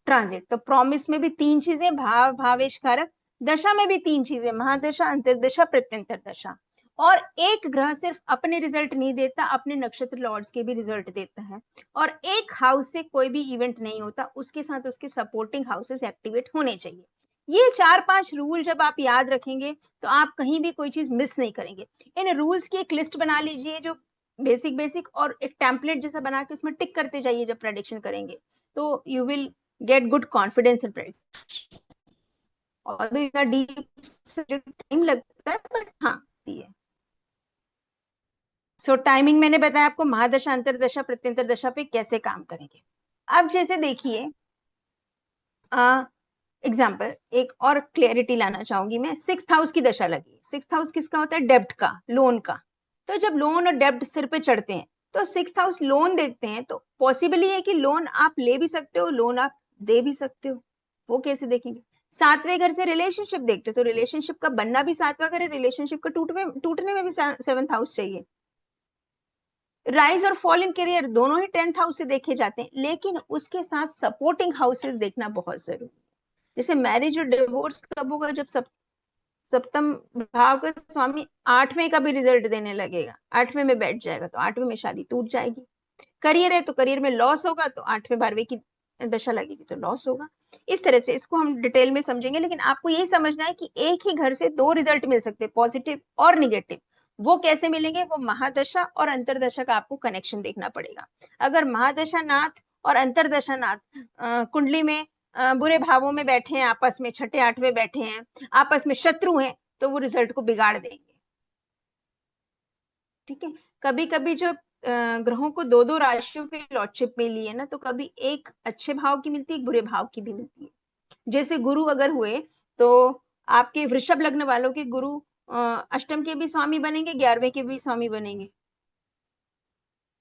ट्रांजिट। तो प्रॉमिस में भी 3 चीजें, भाव, भावेश कारक। दशा में भी 3 चीजें, महादशा, अंतरदशा, प्रत्यंतर दशा। और एक ग्रह सिर्फ अपने रिजल्ट नहीं देता, अपने नक्षत्र लॉर्ड्स के भी रिजल्ट देता है। और एक हाउस से कोई भी इवेंट नहीं होता, उसके साथ उसके सपोर्टिंग हाउसेस एक्टिवेट होने चाहिए। ये 4-5 रूल जब आप याद रखेंगे तो आप कहीं भी कोई चीज मिस नहीं करेंगे। इन रूल्स की एक लिस्ट बना लीजिए, जो बेसिक बेसिक, और एक टेम्पलेट जैसा बना के उसमें टिक करते जाइए जब प्रेडिक्शन करेंगे, तो you will get good confidence in prediction. और इतना डीप टाइम लगता है, बट हाँ है। सो टाइमिंग मैंने बताया आपको, महादशा, अंतरदशा, प्रत्यंतर दशा पे कैसे काम करेंगे। अब जैसे देखिए एग्जाम्पल, एक और क्लियरिटी लाना चाहूंगी मैं। 6th हाउस की दशा लगी, 6th हाउस किसका होता है, डेब्ट का, लोन का। तो जब लोन और डेब्ट सिर पे चढ़ते हैं तो 6th हाउस लोन देखते हैं, तो पॉसिबल ही है कि लोन आप ले भी सकते हो, लोन आप दे भी सकते हो। वो कैसे देखेंगे? 7वें घर से रिलेशनशिप देखते हो, तो रिलेशनशिप का बनना भी 7वां घर है, रिलेशनशिप का टूटने में भी 7th हाउस चाहिए। राइज और फॉल इन करियर दोनों ही 10th हाउस से देखे जाते हैं, लेकिन उसके साथ सपोर्टिंग हाउसेस देखना बहुत जरूरी है। जैसे मैरिज और डिवोर्स कब होगा? जब सप्तम भाव का स्वामी 8वें का भी रिजल्ट देने लगेगा, 8वें में बैठ जाएगा, तो 8वें में शादी टूट जाएगी। करियर है तो करियर में लॉस होगा, तो 8वें 12वें की दशा लगेगी तो लॉस होगा। इस तरह से इसको हम डिटेल में समझेंगे, लेकिन आपको यही समझना है कि एक ही घर से दो रिजल्ट मिल सकते हैं, पॉजिटिव और निगेटिव। वो कैसे मिलेंगे? वो महादशा और अंतरदशा का आपको कनेक्शन देखना पड़ेगा। अगर महादशा नाथ और अंतरदशा नाथ कुंडली में बुरे भावों में बैठे हैं, आपस में 6ठे 8वें बैठे हैं, आपस में शत्रु हैं, तो वो रिजल्ट को बिगाड़ देंगे। ठीक है। कभी कभी जो ग्रहों को दो दो राशियों की लॉर्डशिप मिली है ना, तो कभी एक अच्छे भाव की मिलती है, एक बुरे भाव की भी मिलती है। जैसे गुरु अगर हुए तो आपके वृषभ लग्न वालों के गुरु अष्टम के भी स्वामी बनेंगे, 11वें के भी स्वामी बनेंगे।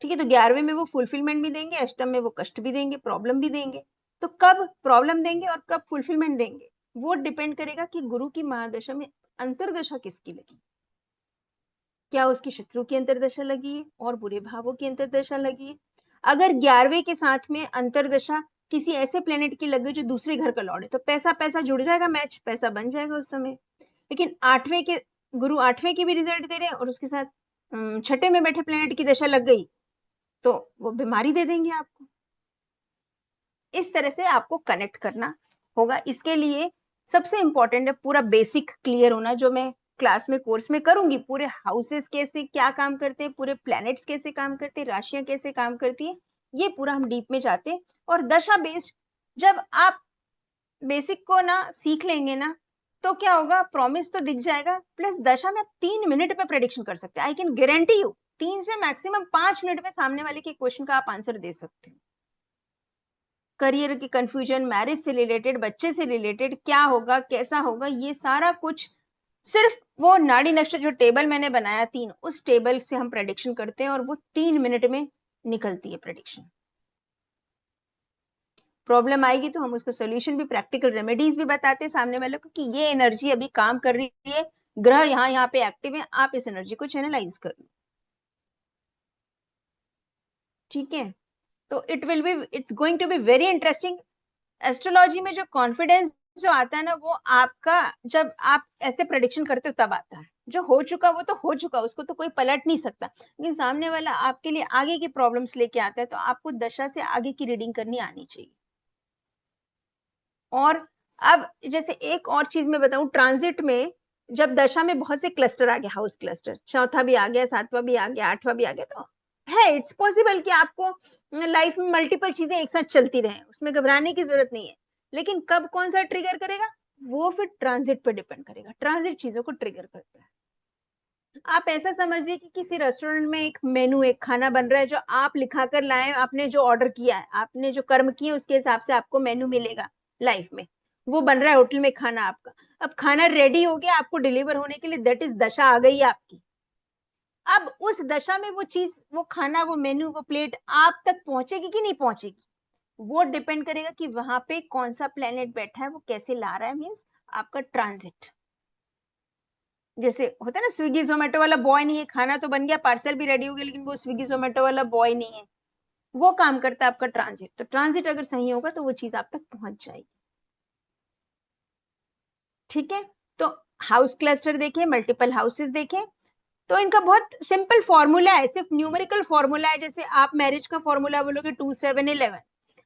ठीक है। तो 11वें में वो फुलफिलमेंट भी देंगे, अष्टम में वो कष्ट भी देंगे, प्रॉब्लम भी देंगे। तो कब प्रॉब्लम देंगे और कब फुलफिलमेंट देंगे, वो डिपेंड करेगा कि गुरु की महादशा में अंतरदशा किसकी लगी। क्या उसकी शत्रु की अंतरदशा लगी है और बुरे भावों की अंतरदशा लगी है? अगर 11वें के साथ में अंतरदशा किसी ऐसे प्लेनेट की लग गई जो दूसरे घर का लॉर्ड है, तो पैसा पैसा जुड़ जाएगा, मैच पैसा बन जाएगा उस समय। लेकिन 8वें के गुरु 8वें की भी रिजल्ट दे रहे हैं और उसके साथ 6ठे में बैठे प्लेनेट की दशा लग गई, तो वो बीमारी दे देंगे आपको। इस तरह से आपको कनेक्ट करना होगा। इसके लिए सबसे इंपॉर्टेंट है पूरा बेसिक क्लियर होना, जो मैं क्लास में कोर्स में करूंगी। पूरे हाउसेस कैसे क्या काम करते हैं, पूरे प्लैनेट्स कैसे काम करते हैं, राशियां कैसे काम करती है, ये पूरा हम डीप में जाते हैं। और दशा बेस्ड जब आप बेसिक को ना सीख लेंगे ना, तो क्या होगा? प्रॉमिस तो दिख जाएगा, प्लस दशा में आप 3 मिनट में प्रेडिक्शन कर सकते हैं। आई कैन गारंटी यू 3 से मैक्सिमम 5 मिनट में सामने वाले के क्वेश्चन का आप आंसर दे सकते हैं। करियर की कंफ्यूजन, मैरिज से रिलेटेड, बच्चे से रिलेटेड, क्या होगा कैसा होगा, ये सारा कुछ सिर्फ वो नाड़ी नक्शा जो टेबल मैंने बनाया 3, उस टेबल से हम प्रेडिक्शन करते हैं और वो 3 मिनट में निकलती है प्रेडिक्शन। प्रॉब्लम आएगी तो हम उसका सोल्यूशन भी, प्रैक्टिकल रेमेडीज भी बताते हैं सामने वाले को कि ये एनर्जी अभी काम कर रही है, ग्रह यहाँ यहाँ पे एक्टिव है, आप इस एनर्जी को चैनलाइज कर लो। ठीक है। तो it's going to be very interesting. Astrology में जो कॉन्फिडेंस जो आता है ना, वो आपका जब आप ऐसे प्रेडिक्शन करते हो तब आता है। जो हो चुका वो तो हो चुका, उसको तो कोई पलट नहीं सकता, लेकिन सामने वाला आपके लिए आगे की प्रॉब्लम्स लेके आता है, तो आपको दशा से आगे की रीडिंग करनी आनी चाहिए। और अब जैसे एक और चीज मैं बताऊं, ट्रांजिट में जब दशा में बहुत से क्लस्टर आ गया, हाउस क्लस्टर, चौथा भी आ गया, 7वां भी आ गया, 8वां भी आ गया, तो है इट्स पॉसिबल कि आपको लाइफ में मल्टीपल चीजें एक साथ चलती रहे, उसमें घबराने की जरूरत नहीं है। लेकिन कब कौन सा ट्रिगर करेगा, वो फिर ट्रांजिट पर डिपेंड करेगा। ट्रांजिट चीजों को ट्रिगर करता है। आप ऐसा समझिए कि किसी रेस्टोरेंट में एक मेनू, एक खाना बन रहा है, जो आप लिखा कर लाए, आपने जो ऑर्डर किया है, आपने जो कर्म किए, उसके हिसाब से आपको मेनू मिलेगा लाइफ में। वो बन रहा है होटल में खाना आपका, अब खाना रेडी हो गया आपको डिलीवर होने के लिए, दैट इज दशा आ गई आपकी। अब उस दशा में वो चीज, वो खाना, वो मेन्यू, वो प्लेट आप तक पहुंचेगी कि नहीं पहुंचेगी, वो डिपेंड करेगा कि वहां पे कौन सा प्लेनेट बैठा है, वो कैसे ला रहा है, मीन्स आपका ट्रांजिट। जैसे होता है ना, स्विगी जोमेटो वाला बॉय नहीं है, खाना तो बन गया, पार्सल भी रेडी हो गया, लेकिन वो स्विगी जोमेटो वाला बॉय नहीं है। वो काम करता है आपका ट्रांजिट। तो ट्रांजिट अगर सही होगा तो वो चीज आप तक पहुंच जाएगी। ठीक है। तो हाउस क्लस्टर देखें, मल्टीपल हाउसेस देखें, तो इनका बहुत सिंपल फॉर्मूला है, सिर्फ न्यूमेरिकल फॉर्मूला है। जैसे आप मैरिज का फॉर्मूला बोलोगे 2 7 11,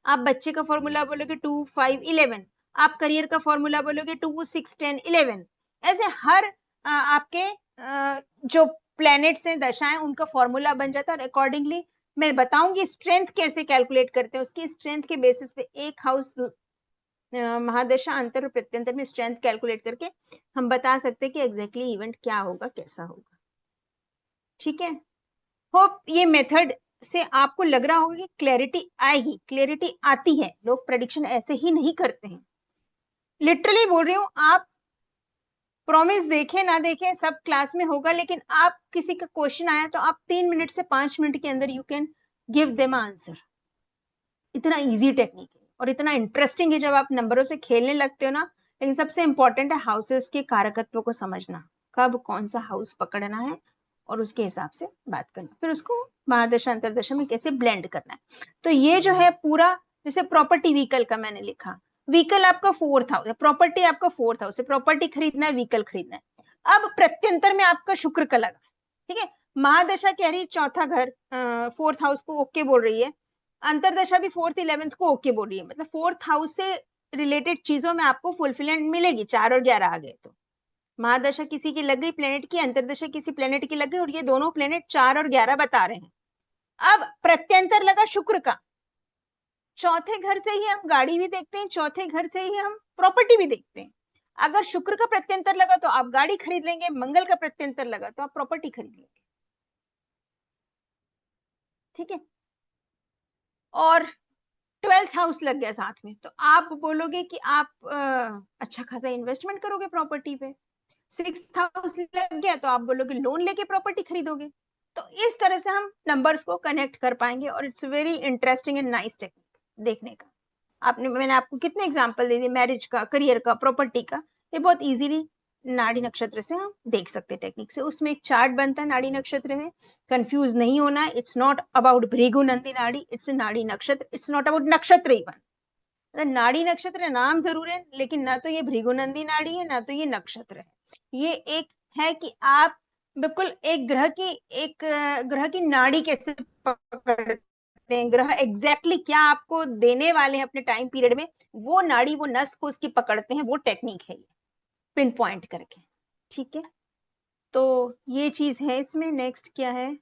आप बच्चे का फॉर्मूला बोलोगे 2 5 11, आप करियर का फॉर्मूला बोलोगे 2 6 10 11। ऐसे हर आपके जो प्लैनेट्स हैं, दशाएं, उनका फॉर्मूला बन जाता है। और अकॉर्डिंगली मैं बताऊंगी स्ट्रेंथ कैसे कैलकुलेट करते हैं, उसकी स्ट्रेंथ के बेसिस पे एक हाउस महादशा अंतर और प्रत्यंतर में स्ट्रेंथ कैलकुलेट करके हम बता सकते हैं कि एग्जैक्टली इवेंट क्या होगा, कैसा होगा। ठीक है। होप ये मेथड से आपको लग रहा होगा कि क्लैरिटी आएगी, क्लैरिटी आती है। लोग प्रेडिक्शन ऐसे ही नहीं करते हैं, लिटरली बोल रही हूँ। आप प्रॉमिस देखे ना देखे सब क्लास में होगा, लेकिन आप किसी का क्वेश्चन आया तो आप 3 मिनट से 5 मिनट के अंदर you can give them answer. इतना इजी टेक्निक है और इतना इंटरेस्टिंग है जब आप नंबरों से खेलने लगते हो ना। लेकिन सबसे इंपॉर्टेंट है हाउसेस के कारकत्व को समझना, कब कौन सा हाउस पकड़ना है और उसके हिसाब से बात करना, फिर उसको महादशा अंतरदशा में कैसे ब्लेंड करना है। तो ये जो है पूरा, जैसे प्रॉपर्टी व्हीकल का मैंने लिखा, व्हीकल आपका 4th हाउस है, प्रॉपर्टी आपका 4th हाउस है, प्रॉपर्टी खरीदना है, व्हीकल खरीदना है। अब प्रत्यंतर में आपका शुक्र का लगा, ठीक है। महादशा कह रही चौथा घर 4th हाउस को ओके बोल रही है, अंतरदशा भी 4th 11th को ओके बोल रही है, मतलब 4th हाउस से रिलेटेड चीजों में आपको फुलफिलमेंट मिलेगी। 4 और 11 आ गए तो महादशा किसी की लग गई प्लेनेट की, अंतरदशा किसी प्लेनेट की लग गई, और ये दोनों प्लेनेट 4 और 11 बता रहे हैं। अब प्रत्यंतर लगा शुक्र का, चौथे घर से ही हम गाड़ी भी देखते हैं, चौथे घर से ही हम प्रॉपर्टी भी देखते हैं। अगर शुक्र का प्रत्यंतर लगा तो आप गाड़ी खरीद लेंगे, मंगल का प्रत्यंतर लगा तो आप प्रॉपर्टी खरीद लेंगे, ठीक है। और 12th हाउस लग गया साथ में तो आप बोलोगे कि आप अच्छा खासा इन्वेस्टमेंट करोगे प्रॉपर्टी पे। 6th हाउस लग गया तो आप बोलोगे लोन लेके प्रॉपर्टी खरीदोगे। तो इस तरह से हम नंबर्स को कनेक्ट कर पाएंगे और it's very interesting and nice technique देखने का। मैंने आपको कितने एग्जांपल दे दिए, मैरिज का, करियर का, प्रॉपर्टी का। ये बहुत इजीली नाड़ी नक्षत्र से हम देख सकते हैं टेक्निक से। उसमें एक चार्ट बनता है नाड़ी नक्षत्र में, कंफ्यूज नहीं होना है। It's not about Bhrigu Nandi नाड़ी, इट्स नाड़ी नक्षत्र, इट्स नॉट अबाउट नक्षत्र इवन। नाड़ी नक्षत्र नाम जरूर है, लेकिन ना तो ये भृगु नंदी नाड़ी है, ना तो ये नक्षत्र है। ये एक है कि आप बिल्कुल एक ग्रह की नाड़ी कैसे पकड़ते हैं, ग्रह एग्जैक्टली क्या आपको देने वाले हैं अपने टाइम पीरियड में, वो नाड़ी वो नस को उसकी पकड़ते हैं, वो टेक्निक है ये, पिन पॉइंट करके, ठीक है। तो ये चीज है इसमें। नेक्स्ट क्या है,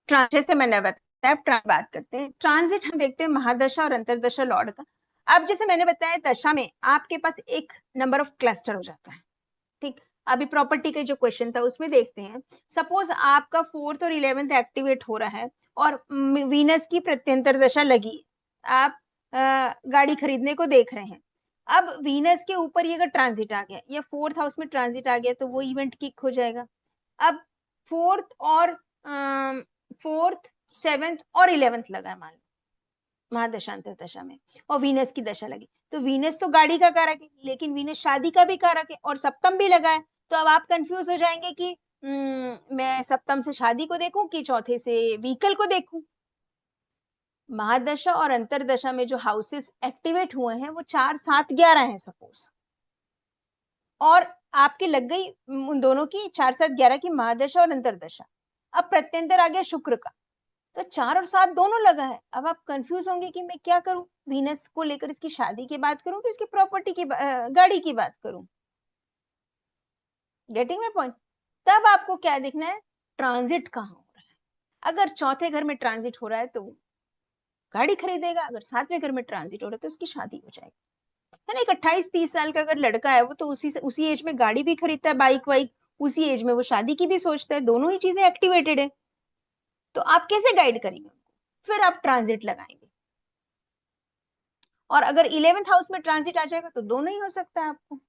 ट्रांजिट से मैंने बताया। अब बात करते हैं ट्रांजिट, हम देखते हैं महादशा और अंतरदशा लॉर्ड का। अब जैसे मैंने बताया दशा में आपके पास एक नंबर ऑफ क्लस्टर हो जाता है, ठीक। अभी प्रॉपर्टी का जो क्वेश्चन था उसमें देखते हैं, सपोज आपका 4th और 11th एक्टिवेट हो रहा है और वीनस की प्रत्यंतर दशा लगी, आप गाड़ी खरीदने को देख रहे हैं। अब वीनस के ऊपर ये अगर ट्रांजिट आ गया या 4th हाउस में ट्रांजिट आ गया तो वो इवेंट किक हो जाएगा। अब 4th 7th और 11th लगा है मान लो महादशांतर दशा में, और वीनस की दशा लगी, तो वीनस तो गाड़ी का कारक है, लेकिन वीनस शादी का भी कारक है और सप्तम भी लगा है। तो अब आप कंफ्यूज हो जाएंगे कि मैं सप्तम से शादी को देखूं कि चौथे से व्हीकल को देखूं। महादशा और अंतरदशा में जो हाउसेस एक्टिवेट हुए हैं वो 4 7 11 हैं सपोज, और आपकी लग गई उन दोनों की 4 7 11 की महादशा और अंतरदशा। अब प्रत्यंतर आ गया शुक्र का, तो 4 और 7 दोनों लगा है। अब आप कंफ्यूज होंगे कि मैं क्या करूं, वीनस को लेकर इसकी शादी की बात करूं कि इसकी प्रॉपर्टी की गाड़ी की बात करूं। Getting my point. तब आपको क्या देखना है, ट्रांजिट कहाँ हो रहा है। अगर चौथे घर में ट्रांजिट हो रहा है तो गाड़ी खरीदेगा, अगर 7वें घर में ट्रांजिट हो रहा है तो उसकी शादी हो जाएगी, है ना। एक 28-30 साल का अगर लड़का है वो तो उसी एज में गाड़ी भी खरीदता है, बाइक वाइक, उसी एज में वो शादी की भी सोचता है, दोनों ही चीजें एक्टिवेटेड है। तो आप कैसे गाइड करेंगे उनको, फिर आप ट्रांजिट लगाएंगे। और अगर 11th हाउस में ट्रांजिट आ जाएगा तो दोनों ही हो सकता है आपको।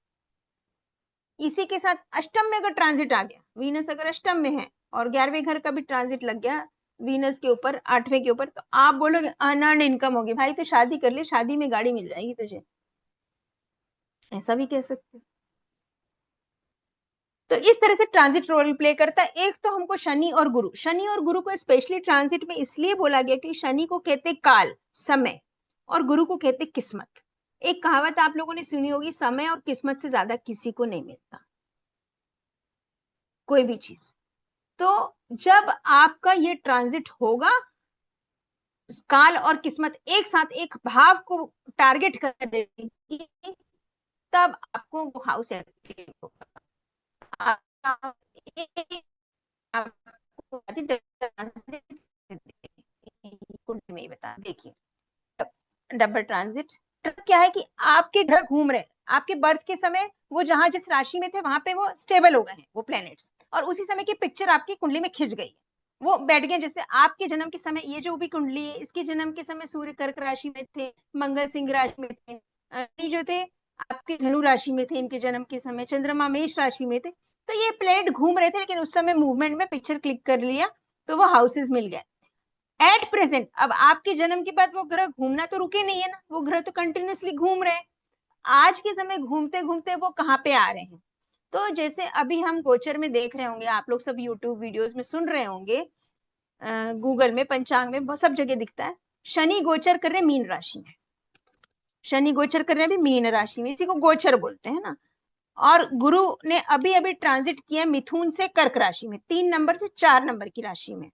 इसी के साथ अष्टम में अगर ट्रांजिट आ गया, वीनस अगर अष्टम में है और 11वें घर का भी ट्रांजिट लग गया वीनस के ऊपर, 8वें के ऊपर, तो आप बोलोगे अनअर्न इनकम होगी भाई, तो शादी कर ले, शादी में गाड़ी मिल जाएगी तुझे, ऐसा भी कह सकते हैं। तो इस तरह से ट्रांजिट रोल प्ले करता है। एक तो हमको शनि और गुरु, शनि और गुरु को स्पेशली ट्रांजिट में इसलिए बोला गया कि शनि को कहते काल समय और गुरु को कहते किस्मत। एक कहावत आप लोगों ने सुनी होगी, समय और किस्मत से ज्यादा किसी को नहीं मिलता कोई भी चीज। तो जब आपका ये ट्रांजिट होगा, काल और किस्मत एक साथ एक भाव को टारगेट करेगी, तब आपको वो हाउस एक्टिव होगा। में ही बता देखिए, डबल ट्रांजिट क्या है कि आपके ग्रह घूम रहे हैं, आपके बर्थ के समय वो जहां जिस राशि में थे वहां पे वो स्टेबल हो गए हैं वो प्लैनेट्स, और उसी समय की पिक्चर आपकी कुंडली में खिंच गई है। वो बैठ गए। जैसे आपके जन्म के समय ये जो भी कुंडली है, इसके जन्म के समय सूर्य कर्क राशि में थे, मंगल सिंह राशि में थे, ये जो थे आपके धनु राशि में थे इनके जन्म के समय, चंद्रमा मेष राशि में थे। तो ये प्लेनेट घूम रहे थे, लेकिन उस समय मूवमेंट में पिक्चर क्लिक कर लिया तो वो हाउसेस मिल गए। एट प्रेजेंट अब आपके जन्म के बाद वो ग्रह घूमना तो रुके नहीं है ना, वो ग्रह तो कंटिन्यूसली घूम रहे हैं। आज के समय घूमते घूमते वो कहाँ पे आ रहे हैं? तो जैसे अभी हम गोचर में देख रहे होंगे, आप लोग सब यूट्यूब वीडियोस में सुन रहे होंगे, गूगल में, पंचांग में, बहुत सब जगह दिखता है, शनि गोचर कर रहे मीन राशि में। शनि गोचर कर रहे भी मीन राशि में, इसी को गोचर बोलते हैं ना। और गुरु ने अभी अभी ट्रांजिट किया मिथुन से कर्क राशि में, 3 नंबर से 4 नंबर की राशि में,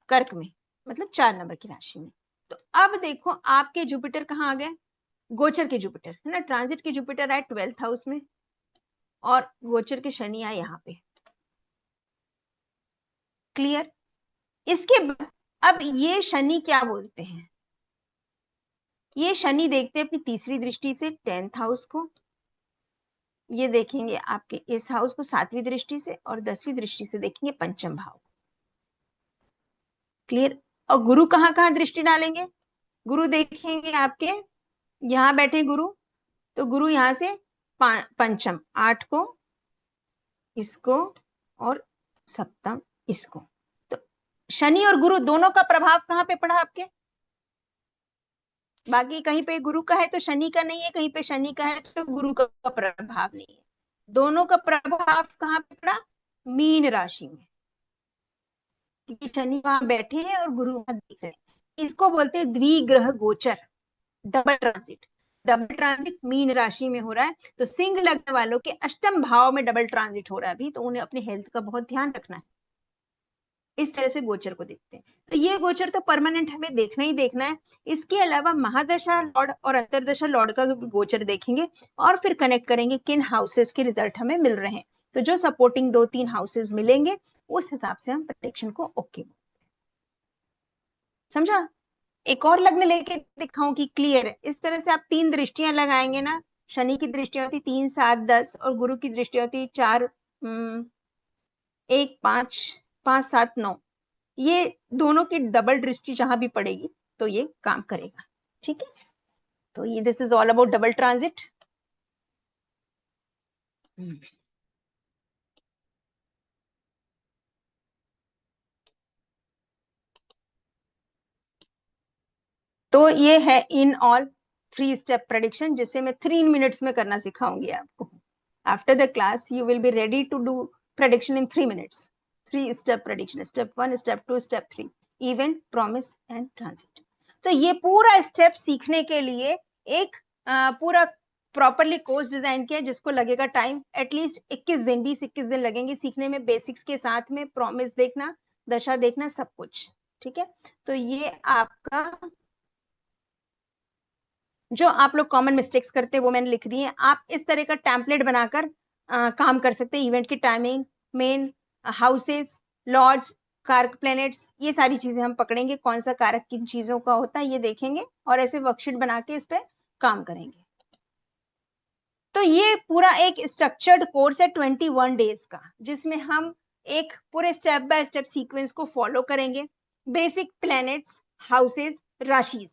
कर्क में, मतलब 4 नंबर की राशि में। तो अब देखो आपके जुपिटर कहाँ आ गए? गोचर के जुपिटर है ना, ट्रांजिट के जुपिटर आए 12th हाउस में, और गोचर के शनि आए यहाँ पे। क्लियर? इसके बाद अब ये शनि क्या बोलते हैं? ये शनि देखते हैं अपनी तीसरी दृष्टि से 10th हाउस को, ये देखेंगे आपके इस हाउस को 7वीं दृष्टि से, और 10वीं दृष्टि से देखेंगे पंचम भाव। क्लियर? और गुरु कहाँ कहाँ दृष्टि डालेंगे? गुरु देखेंगे आपके यहाँ बैठे गुरु, तो गुरु यहाँ से पंचम 8 को, इसको, और सप्तम इसको। तो शनि और गुरु दोनों का प्रभाव कहाँ पे पड़ा आपके? बाकी कहीं पे गुरु का है तो शनि का नहीं है, कहीं पे शनि का है तो गुरु का प्रभाव नहीं है। दोनों का प्रभाव कहाँ पे पड़ा? मीन राशि में, क्योंकि शनि वहां बैठे हैं और गुरु वहां दिख रहे हैं। इसको बोलते हैं द्विग्रह गोचर, double transit. Double transit mean राशि में हो रहा है, तो सिंह लग्न वालों के अष्टम भाव में डबल ट्रांजिट हो रहा है अभी, तो उन्हें अपनी हेल्थ का बहुत ध्यान रखना है। इस तरह से गोचर को देखते हैं। तो ये गोचर तो परमानेंट हमें देखना ही देखना है। इसके अलावा महादशा लॉर्ड और अंतरदशा लॉर्ड का गोचर देखेंगे, और फिर कनेक्ट करेंगे किन हाउसेस के रिजल्ट हमें मिल रहे हैं। तो जो सपोर्टिंग 2-3 हाउसेस मिलेंगे, उस हिसाब से हम प्रेडिक्शन को ओके। समझा? एक और लग्न लेके दिखाऊं कि क्लियर है? इस तरह से आप 3 दृष्टियां लगाएंगे ना, शनि की दृष्टि होती 3, 7, 10, और गुरु की दृष्टि होती 4, 1, 5, 5, 7, 9। ये दोनों की डबल दृष्टि जहां भी पड़ेगी तो ये काम करेगा। ठीक है? तो ये this is all about double transit. तो ये है इन ऑल 3 स्टेप प्रेडिक्शन, जिसे मैं 3 मिनट्स में करना सिखाऊंगी आपको। After the class you will be ready to do prediction in 3 minutes. 3 step prediction, step 1, step 2, step 3, event, promise and transit. तो ये पूरा स्टेप सीखने के लिए एक पूरा प्रॉपरली कोर्स डिजाइन किया, जिसको लगेगा टाइम एटलीस्ट 21 दिन, 20-21 दिन लगेंगे सीखने में, बेसिक्स के साथ में, प्रॉमिस देखना, दशा देखना, सब कुछ। ठीक है? तो ये आपका, जो आप लोग कॉमन मिस्टेक्स करते हैं वो मैंने लिख दी है। आप इस तरह का टेम्पलेट बनाकर काम कर सकते हैं। इवेंट की टाइमिंग, मेन हाउसेस, लॉर्ड्स, कारक प्लैनेट्स, ये सारी चीजें हम पकड़ेंगे, कौन सा कारक किन चीजों का होता है ये देखेंगे, और ऐसे वर्कशीट बना के इस पे काम करेंगे। तो ये पूरा एक स्ट्रक्चर्ड कोर्स है 21 डेज का, जिसमें हम एक पूरे स्टेप बाय स्टेप सीक्वेंस को फॉलो करेंगे। बेसिक प्लैनेट्स, हाउसेस, राशिज,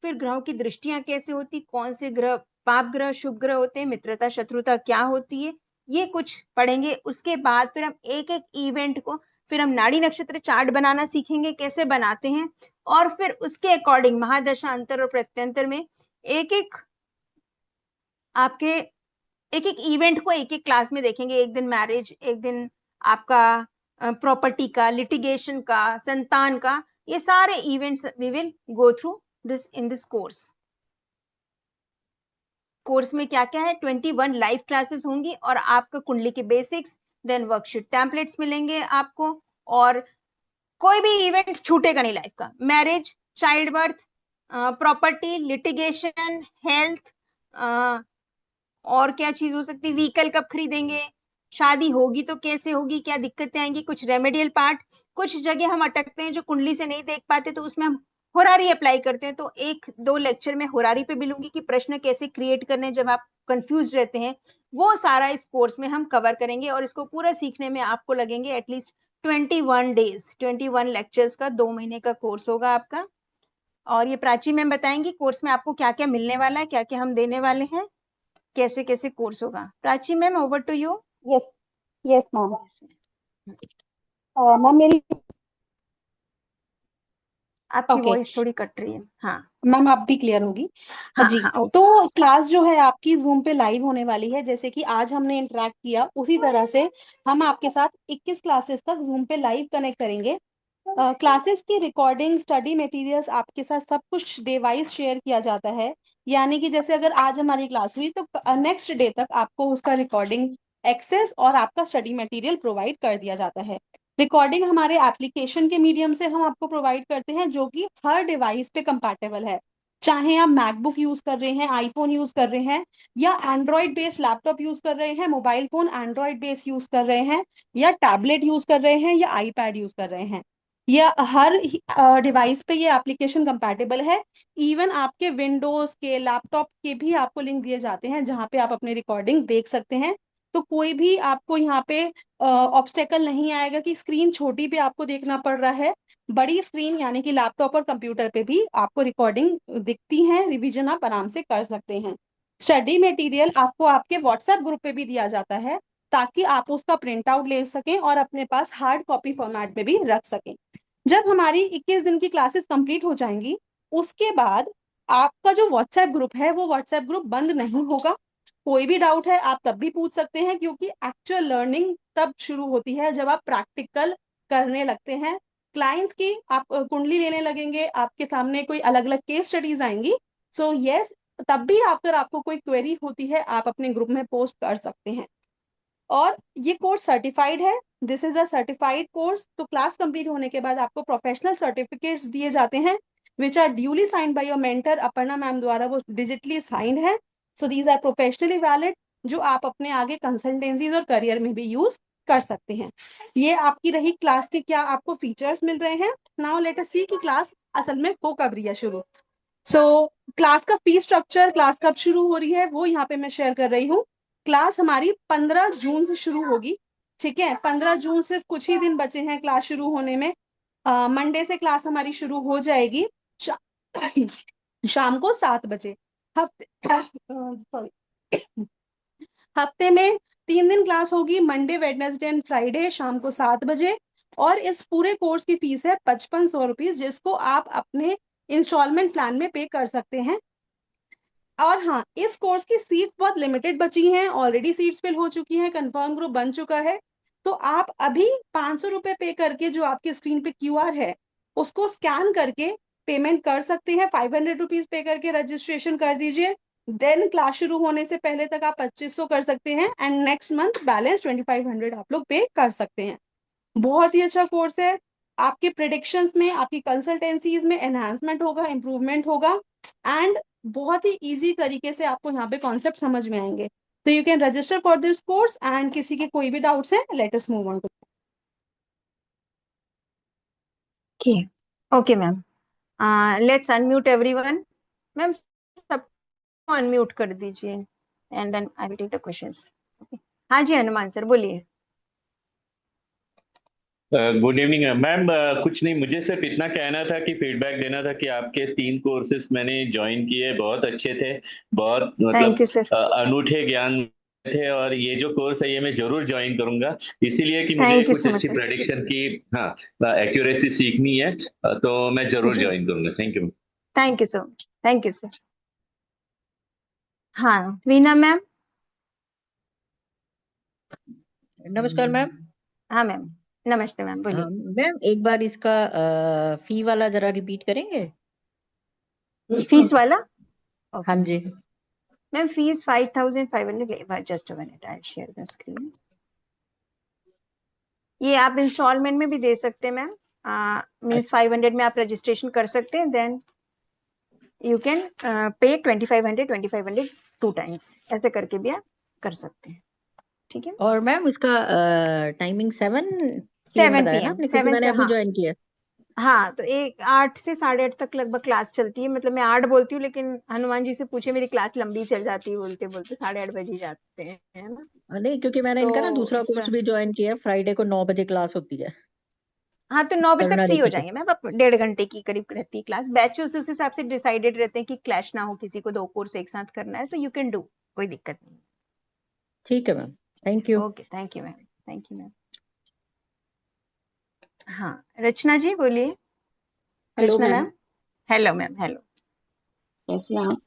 फिर ग्रहों की दृष्टियां कैसे होती, कौन से ग्रह पाप ग्रह शुभ ग्रह होते हैं, मित्रता शत्रुता क्या होती है, ये कुछ पढ़ेंगे। उसके बाद फिर हम एक एक इवेंट को, फिर हम नाड़ी नक्षत्र चार्ट बनाना सीखेंगे कैसे बनाते हैं, और फिर उसके अकॉर्डिंग महादशा अंतर और प्रत्यंतर में एक एक आपके एक एक इवेंट को एक एक क्लास में देखेंगे। एक दिन मैरिज, एक दिन आपका प्रॉपर्टी का, लिटिगेशन का, संतान का, ये सारे events we will go through this in this course. Course में क्या क्या है? 21 लाइव क्लासेस होंगी, और आपका कुंडली के बेसिक्स, देन वर्कशीट टेम्पलेट्स मिलेंगे आपको, और कोई भी इवेंट छूटेगा नहीं लाइफ का। Marriage, child birth, property, litigation, health, और क्या चीज हो सकती है, व्हीकल कब खरीदेंगे, शादी होगी तो कैसे होगी, क्या दिक्कतें आएंगी, कुछ रेमेडियल पार्ट। कुछ जगह हम अटकते हैं जो कुंडली से नहीं देख पाते, तो उसमें हम होरारी अप्लाई करते हैं। तो 1-2 लेक्चर में होरारी पे मिलूंगी कि प्रश्न कैसे क्रिएट करने जब आप कंफ्यूज रहते हैं, वो सारा इस कोर्स में हम कवर करेंगे। और इसको पूरा सीखने में आपको लगेंगे एटलीस्ट 21 डेज 21 लेक्चर्स का 2 महीने का कोर्स होगा आपका। और ये प्राची मैम बताएंगी कोर्स में आपको क्या क्या मिलने वाला है, क्या क्या हम देने वाले हैं, कैसे कैसे कोर्स होगा। Prachi ma'am, over to you. Yes, yes ma'am. Ma'am मेरी आपकी ओके वॉइस थोड़ी कट रही है। हाँ मैम, आप भी क्लियर होगी। हाँ जी, हाँ, ओके। तो क्लास जो है आपकी जूम पे लाइव होने वाली है। जैसे कि आज हमने इंटरेक्ट किया उसी तरह से हम आपके साथ 21 क्लासेस तक जूम पे लाइव कनेक्ट करेंगे। क्लासेस की रिकॉर्डिंग, स्टडी मटेरियल्स आपके साथ सब कुछ डिवाइस शेयर किया जाता है। यानी कि जैसे अगर आज हमारी क्लास हुई तो नेक्स्ट डे तक आपको उसका रिकॉर्डिंग एक्सेस और आपका स्टडी मटेरियल प्रोवाइड कर दिया जाता है। रिकॉर्डिंग हमारे एप्लीकेशन के मीडियम से हम आपको प्रोवाइड करते हैं, जो कि हर डिवाइस पे कंपैटिबल है। चाहे आप मैकबुक यूज कर रहे हैं, आईफोन यूज कर रहे हैं, या एंड्रॉइड बेस्ड लैपटॉप यूज कर रहे हैं, mobile phone Android based use कर रहे हैं, या टैबलेट यूज कर रहे हैं, या आईपैड यूज कर रहे हैं, या हर डिवाइस पे ये एप्लीकेशन कंपैटिबल है। इवन आपके विंडोज के, लैपटॉप के भी आपको लिंक दिए जाते हैं जहाँ पे आप अपनी रिकॉर्डिंग देख सकते हैं। तो कोई भी आपको यहाँ पे ऑब्स्टेकल नहीं आएगा कि स्क्रीन छोटी पे आपको देखना पड़ रहा है। बड़ी स्क्रीन यानी कि लैपटॉप और कंप्यूटर पे भी आपको रिकॉर्डिंग दिखती है, रिवीजन आप आराम से कर सकते हैं। स्टडी मटेरियल आपको आपके व्हाट्सएप ग्रुप पे भी दिया जाता है, ताकि आप उसका प्रिंट आउट ले सकें और अपने पास हार्ड कॉपी फॉर्मेट में भी रख सकें। जब हमारी 21 दिन की क्लासेस कंप्लीट हो जाएंगी, उसके बाद आपका जो व्हाट्सएप ग्रुप है वो व्हाट्सएप ग्रुप बंद नहीं होगा। कोई भी डाउट है आप तब भी पूछ सकते हैं, क्योंकि एक्चुअल लर्निंग तब शुरू होती है जब आप प्रैक्टिकल करने लगते हैं। क्लाइंट्स की आप कुंडली लेने लगेंगे, आपके सामने कोई अलग अलग केस स्टडीज आएंगी। सो यस, तब भी अगर आपको कोई क्वेरी होती है आप अपने ग्रुप में पोस्ट कर सकते हैं। और ये कोर्स सर्टिफाइड है, this is a certified course. तो क्लास कंप्लीट होने के बाद आपको प्रोफेशनल सर्टिफिकेट्स दिए जाते हैं, which are duly signed by your mentor Aparna ma'am द्वारा, वो डिजिटली साइंड है। So these are professionally valid, जो आप अपने आगे कंसल्टेंसीज और करियर में भी यूज कर सकते हैं। ये आपकी रही क्लास के क्या आपको फीचर्स मिल रहे हैं। नाउ लेट अस सी कि क्लास असल में हो कब रही है शुरू। क्लास का फी स्ट्रक्चर, क्लास कब शुरू हो रही है, वो यहाँ पे मैं शेयर कर रही हूँ। क्लास हमारी 15 जून से शुरू होगी। ठीक है, 15 जून सिर्फ कुछ ही दिन बचे हैं क्लास शुरू होने में। मंडे से क्लास हमारी शुरू हो जाएगी शा, शाम को 7 बजे। हफ्ते सॉरी हफ्ते में 3 दिन क्लास होगी, मंडे, वेडनेसडे एंड फ्राइडे शाम को 7 बजे। और इस पूरे कोर्स की फीस है 5500 रुपीज, जिसको आप अपने इंस्टॉलमेंट प्लान में पे कर सकते हैं। और हाँ, इस कोर्स की सीट्स बहुत लिमिटेड बची हैं, ऑलरेडी सीट्स फिल हो चुकी हैं, कंफर्म ग्रुप बन चुका है। तो आप अभी 500 रुपये पे करके, जो आपके स्क्रीन पे क्यूआर है उसको स्कैन करके पेमेंट कर सकते हैं। 500 रुपीज पे करके रजिस्ट्रेशन कर दीजिए। देन क्लास शुरू होने से पहले तक आप 2500 कर सकते हैं, एंड नेक्स्ट मंथ बैलेंस 2500 आप लोग पे कर सकते हैं। बहुत ही अच्छा कोर्स है। आपके प्रिडिक्शंस में, आपकी कंसल्टेंसीज में एनहांसमेंट होगा, इंप्रूवमेंट होगा, एंड बहुत ही इजी तरीके से आपको यहाँ पे कॉन्सेप्ट समझ में आएंगे। तो you can register for this course, and किसी के कोई भी डाउट्स हैं, let us move on to. Okay ma'am, let's unmute everyone. Ma'am सबको अनम्यूट कर दीजिए and then I will take the questions. हाँ जी हनुमान सर बोलिए। Good evening ma'am. कुछ नहीं, मुझे सिर्फ इतना कहना था कि फीडबैक देना था कि आपके 3 कोर्सेज मैंने ज्वाइन किए, बहुत अच्छे थे, बहुत थैंक यू मतलब सर। अनूठे ज्ञान थे। और ये जो कोर्स है ये मैं जरूर ज्वाइन करूंगा, इसीलिए कि मुझे थैंक यू कुछ सो मच अच्छी सर। प्रेडिक्शन की, हाँ, एक्यूरेसी सीखनी है। तो मैं जरूर जी, ज्वाइन करूंगा। Thank you. Thank you so much, thank you sir. हाँ वीना मैम। नमस्कार मैम। हाँ मैम, नमस्ते मैम, बोलिए। मैम एक बार इसका फी वाला जरा रिपीट करेंगे। फीस वाला? हाँ जी। Ma'am fees 5500। Just a minute, I share the screen. ये आप इंस्टॉलमेंट में भी दे सकते हैं मैम। मीन्स 500 में आप रजिस्ट्रेशन कर सकते हैं, then you can pay 2500 two times, ऐसे करके भी आप कर सकते हैं। ठीक है, और मैम इसका टाइमिंग 7 PM 7 बताया ना PM आपने, क्योंकि 7 मैंने से, अभी हाँ ज्वाइन किया। हाँ, तो 8 से 8:30 तक लगभग क्लास चलती है। मतलब मैं 8 बोलती हूँ, लेकिन हनुमान जी से पूछे, मेरी क्लास लंबी चल जाती है, बोलते बोलते 8:30 बज ही जाते हैं, है ना। नहीं, क्योंकि मैंने तो इनका ना दूसरा कोर्स भी ज्वाइन किया है, फ्राइडे को 9 बजे क्लास होती है। हाँ तो 9 बजे तक करना फ्री हो रहती है। जाएंगे मैम, आप 1.5 घंटे की करीब रहती है क्लास, बैचेस उस हिसाब से डिसाइडेड रहते हैं कि क्लैश ना हो, किसी को 2 कोर्स एक साथ करना है तो यू कैन डू, कोई दिक्कत नहीं। ठीक है ma'am, thank you. Okay, thank you ma'am, thank you ma'am. हाँ रचना जी बोलिए। Hello Rachna ma'am, ma'am. Hello ma'am, hello. कैसे हैं आप?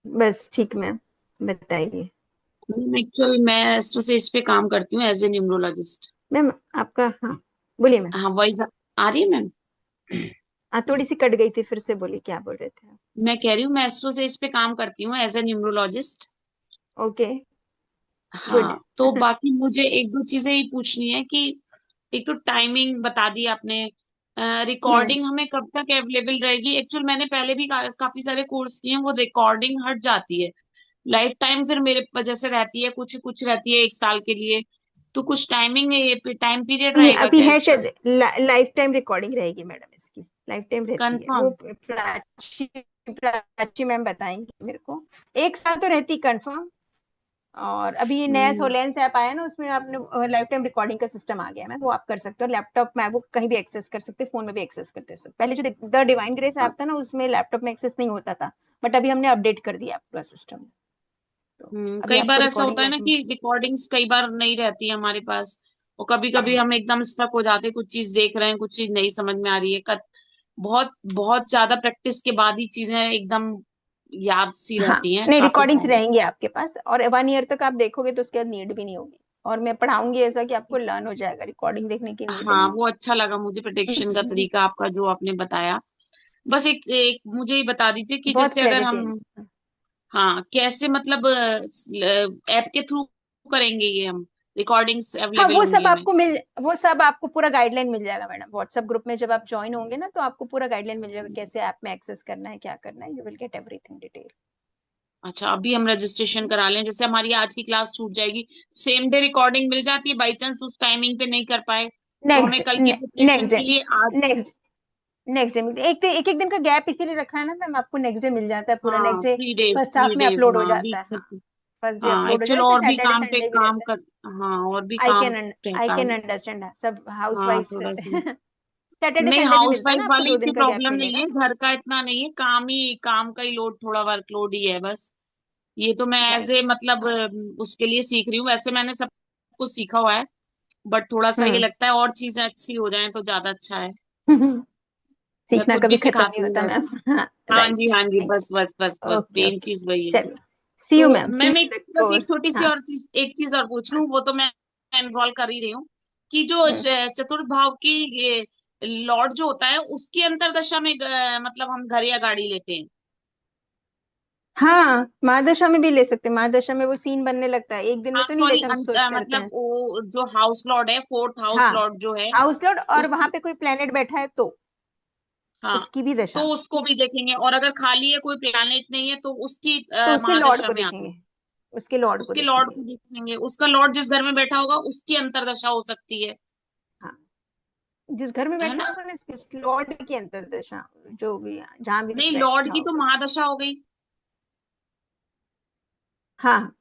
बस ठीक मैम, बताइए। मैम एक्चुअल मैं एस्ट्रोसेज पे काम करती हूँ एज ए न्यूमरोलॉजिस्ट। मैम आपका, हाँ बोलिए मैम। हाँ वॉइस आ रही है मैम? थोड़ी सी कट गई थी, फिर से बोलिए क्या बोल रहे थे आप। मैं कह रही हूँ मैं एस्ट्रोसेज पे काम करती हूँ as a numerologist. Okay, good. हाँ तो बाकी मुझे एक दो चीजें ही पूछनी है कि एक तो टाइमिंग बता दी आपने, रिकॉर्डिंग हमें कब तक अवेलेबल रहेगी? एक्चुअल मैंने पहले भी काफी सारे कोर्स किए हैं, वो रिकॉर्डिंग हट जाती है लाइफ टाइम, फिर मेरे वजह से रहती है, कुछ कुछ रहती है 1 साल के लिए, तो कुछ टाइमिंग टाइम पीरियड नहीं रहेगा अभी क्या है इसका? शायद, लाइफ टाइम रिकॉर्डिंग रहेगी मैडम, इसकी लाइफ टाइम रहती है वो। कंफर्म? प्राची प्राची मैम बताएंगे मेरे को। 1 साल तो रहती कंफर्म। और अभी ये नया हम्म। सोलेंस ऐप आया ना, उसमें आपने लाइफ टाइम रिकॉर्डिंग का सिस्टम आ गया है, वो आप कर सकते हो लैपटॉप मैकबुक कहीं भी एक्सेस कर सकते हो, फोन में भी एक्सेस करते हैं। पहले जो द डिवाइन ग्रेस ऐप था ना, उसमें लैपटॉप में एक्सेस नहीं होता था, बट अभी हमने अपडेट कर दिया पूरा सिस्टम। तो अभी कई आपको बार ऐसा रिकॉर्डिंग होता है ना कि रिकॉर्डिंग्स कई बार नहीं रहती है हमारे पास, और कभी कभी हम एकदम स्टक हो जाते हैं, कुछ चीज देख रहे हैं, कुछ चीज नहीं समझ में आ रही है, बहुत बहुत ज्यादा प्रैक्टिस के बाद ही चीजें एकदम याद सी हाँ रहती हैं नहीं, काफी रिकॉर्डिंग्स सारी। रहेंगे आपके पास, और 1 ईयर तक आप देखोगे तो उसके बाद नीड भी नहीं होगी। और मैं पढ़ाऊंगी ऐसा कि आपको लर्न हो जाएगा, रिकॉर्डिंग देखने की नीड हाँ नहीं वो अच्छा लगा मुझे प्रोटेक्शन का होगी। तरीका आपका जो आपने बताया। बस एक मुझे ये बता दीजिए कि बहुत जैसे अगर क्लैरिटी हम, है। हाँ कैसे मतलब ऐप के थ्रू करेंगे ये हम, रिकॉर्डिंग्स हाँ अवेलेबल होंगी हमें? वो सब आपको पूरा गाइडलाइन मिल जाएगा मैडम, व्हाट्सएप ग्रुप में जब आप ज्वाइन होंगे ना, तो आपको पूरा गाइडलाइन मिल जाएगा कैसे ऐप में एक्सेस करना है, क्या करना है, you will get everything detail. अच्छा अभी हम रजिस्ट्रेशन करा लें, जैसे हमारी आज की क्लास छूट जाएगी, सेम डे रिकॉर्डिंग मिल जाती है, बाई चांस उस टाइमिंग पे नहीं कर पाए तो हमें नेक्स्ट कल की नेक्स्ट प्रिपरेशन डे के लिए आज। नेक्स्ट नेक्स्ट डे मिलते, एक एक दिन का गैप इसीलिए रखा है ना मैम, आपको नेक्स्ट डे मिल जाता है पूरा, हाँ next day 3 days, first half 3 में डेज, अपलोड हो हाँ जाता वीक है। हाँ, में। फर्स्ट डे हाँ अपलोड हो एक्चुअल जाता है, फिर और भी सैटरडे काम पे संडे भी काम रहता है। कर, हाँ और भी आई काम कैन आई रहता है। कैन अंडरस्टैंड, सब हाउस हाँ वाइफ थोड़ा सा, सैटरडे नहीं संडे भी हाउस मिलता है वाइफ ना, आपको वाली 2 इतनी दिन का गैप प्रॉब्लम नहीं मिलेगा। है, घर का इतना नहीं है, काम का ही लोड, थोड़ा वर्कलोड ही है बस। ये तो मैं एज ए राइट। मतलब हाँ। उसके लिए सीख रही हूँ, वैसे मैंने सब कुछ सीखा हुआ है, बट थोड़ा सा ये हम्म। लगता है और चीजें अच्छी हो जाएं तो ज्यादा अच्छा है। मैं सीखना खुद भी कभी खत्म नहीं सिखाती हूँ होता वैसे। मैम। हाँ हाँ जी राइट, हाँ जी, थैंक बस बस बस यू। बस ओके मेन ओके, चीज वही है। चलिए, सी यू तो मैम, सी मैं यू एक इन द बस एक कोर्स। छोटी सी हाँ और चीज, एक चीज और पूछ हाँ। लूँ, वो तो मैं इन्वॉल्व कर ही रही हूँ कि जो हम्म। चतुर्थ भाव की ये लॉर्ड जो होता है उसकी अंतरदशा में मतलब हम घर या गाड़ी लेते हैं? हाँ महादशा में भी ले सकते हैं, महादशा में वो सीन बनने लगता है, एक दिन में हाँ तो नहीं सॉरी, लेते, हम सोच करते मतलब हैं। वो जो हाउस लॉर्ड है, 4th हाउस हाँ लॉर्ड जो है हाउस लॉर्ड, और वहां उसकी, पे कोई प्लेनेट बैठा है तो हाँ उसकी भी तो दशा, उसको भी देखेंगे, और अगर खाली है कोई प्लैनेट नहीं है तो उसकी तो उसके लॉर्ड महादशा को में आता देखेंगे, है, उसके लॉर्ड को उसके लॉर्ड देखेंगे। को देखेंगे, उसका लॉर्ड जिस घर में बैठा होगा उसकी अंतरदशा हो सकती हाँ जिस घर में है बैठा ना? होगा ना, इस लॉर्ड की अंतर्दशा, जो भी जहां भी नहीं लॉर्ड बैठा की तो होगा। महादशा हो गई, हाँ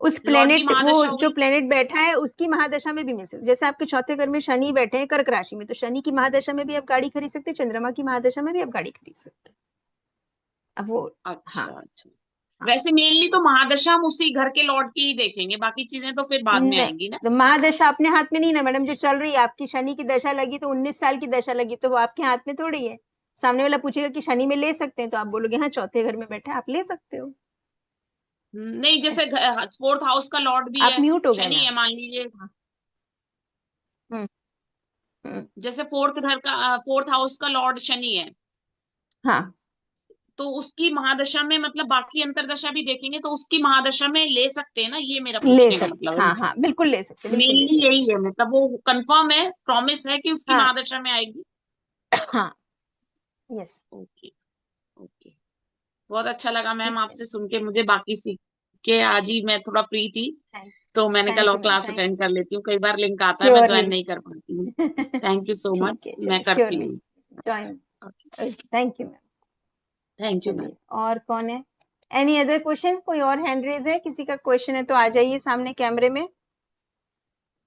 उस लॉर्ड की प्लेनेट, वो महादशा हो जो गई। प्लेनेट बैठा है उसकी महादशा में भी मिल सकते, जैसे आपके चौथे घर में शनि बैठे हैं कर्क राशि में, तो शनि की महादशा में भी आप गाड़ी खरीद सकते हैं, चंद्रमा की महादशा में भी आप गाड़ी खरीद सकते हैं। अब वो, हाँ अच्छा अच्छा, हाँ वैसे मेनली तो महादशा हम उसी घर के लॉर्ड की ही देखेंगे, बाकी चीजें तो फिर बाद में नहीं, आएंगी ना? तो महादशा अपने हाथ में नहीं ना मैडम, जो चल रही है आपकी शनि की दशा लगी तो 19 साल की दशा लगी, तो वो आपके हाथ में थोड़ी है। सामने वाला पूछेगा कि शनि में ले सकते हैं, तो आप बोलोगे हाँ चौथे घर में बैठा है, आप ले सकते हो। नहीं जैसे ऐसा। 4th हाउस का लॉर्ड भी आप है, म्यूट हो गए शनि मैम। है मान लीजिए, हाँ, हम्म हम्म, जैसे 4th हाउस का लॉर्ड शनि है, हाँ तो उसकी महादशा में मतलब बाकी अंतरदशा भी देखेंगे तो उसकी महादशा में ले सकते हैं ना, ये मेरा ले पूछने का सकते, मतलब है। हाँ हाँ बिल्कुल ले सकते, बिल्कुल ले मेनली सकते। यही है, मतलब वो कंफर्म है, प्रॉमिस है कि उसकी हाँ महादशा में आएगी। हाँ यस। ओके ओके, बहुत अच्छा लगा मैम ठीक है, आपसे सुन के, मुझे बाकी सीख के आज ही मैं थोड़ा फ्री थी थैंक तो मैंने कल थैंक और you ma'am, class thank attend कर लेती हूँ, कई बार लिंक आता है मैं श्योरली। ज्वाइन नहीं कर पाती हूँ। थैंक यू सो ठीक मच, है, मैं चलिए करती श्योरली हूँ। Join. Thank you ma'am. Thank you ma'am. चलिए, और कौन है? Any other question? कोई और हैंड रेज है? किसी का क्वेश्चन है तो आ जाइए सामने कैमरे में,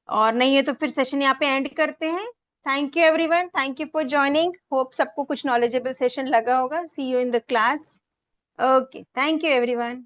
और नहीं है तो फिर सेशन यहाँ पे एंड करते हैं। Thank you everyone, thank you for joining. Hope सबको कुछ नॉलेजेबल सेशन लगा होगा। See you in the class. Okay, thank you everyone.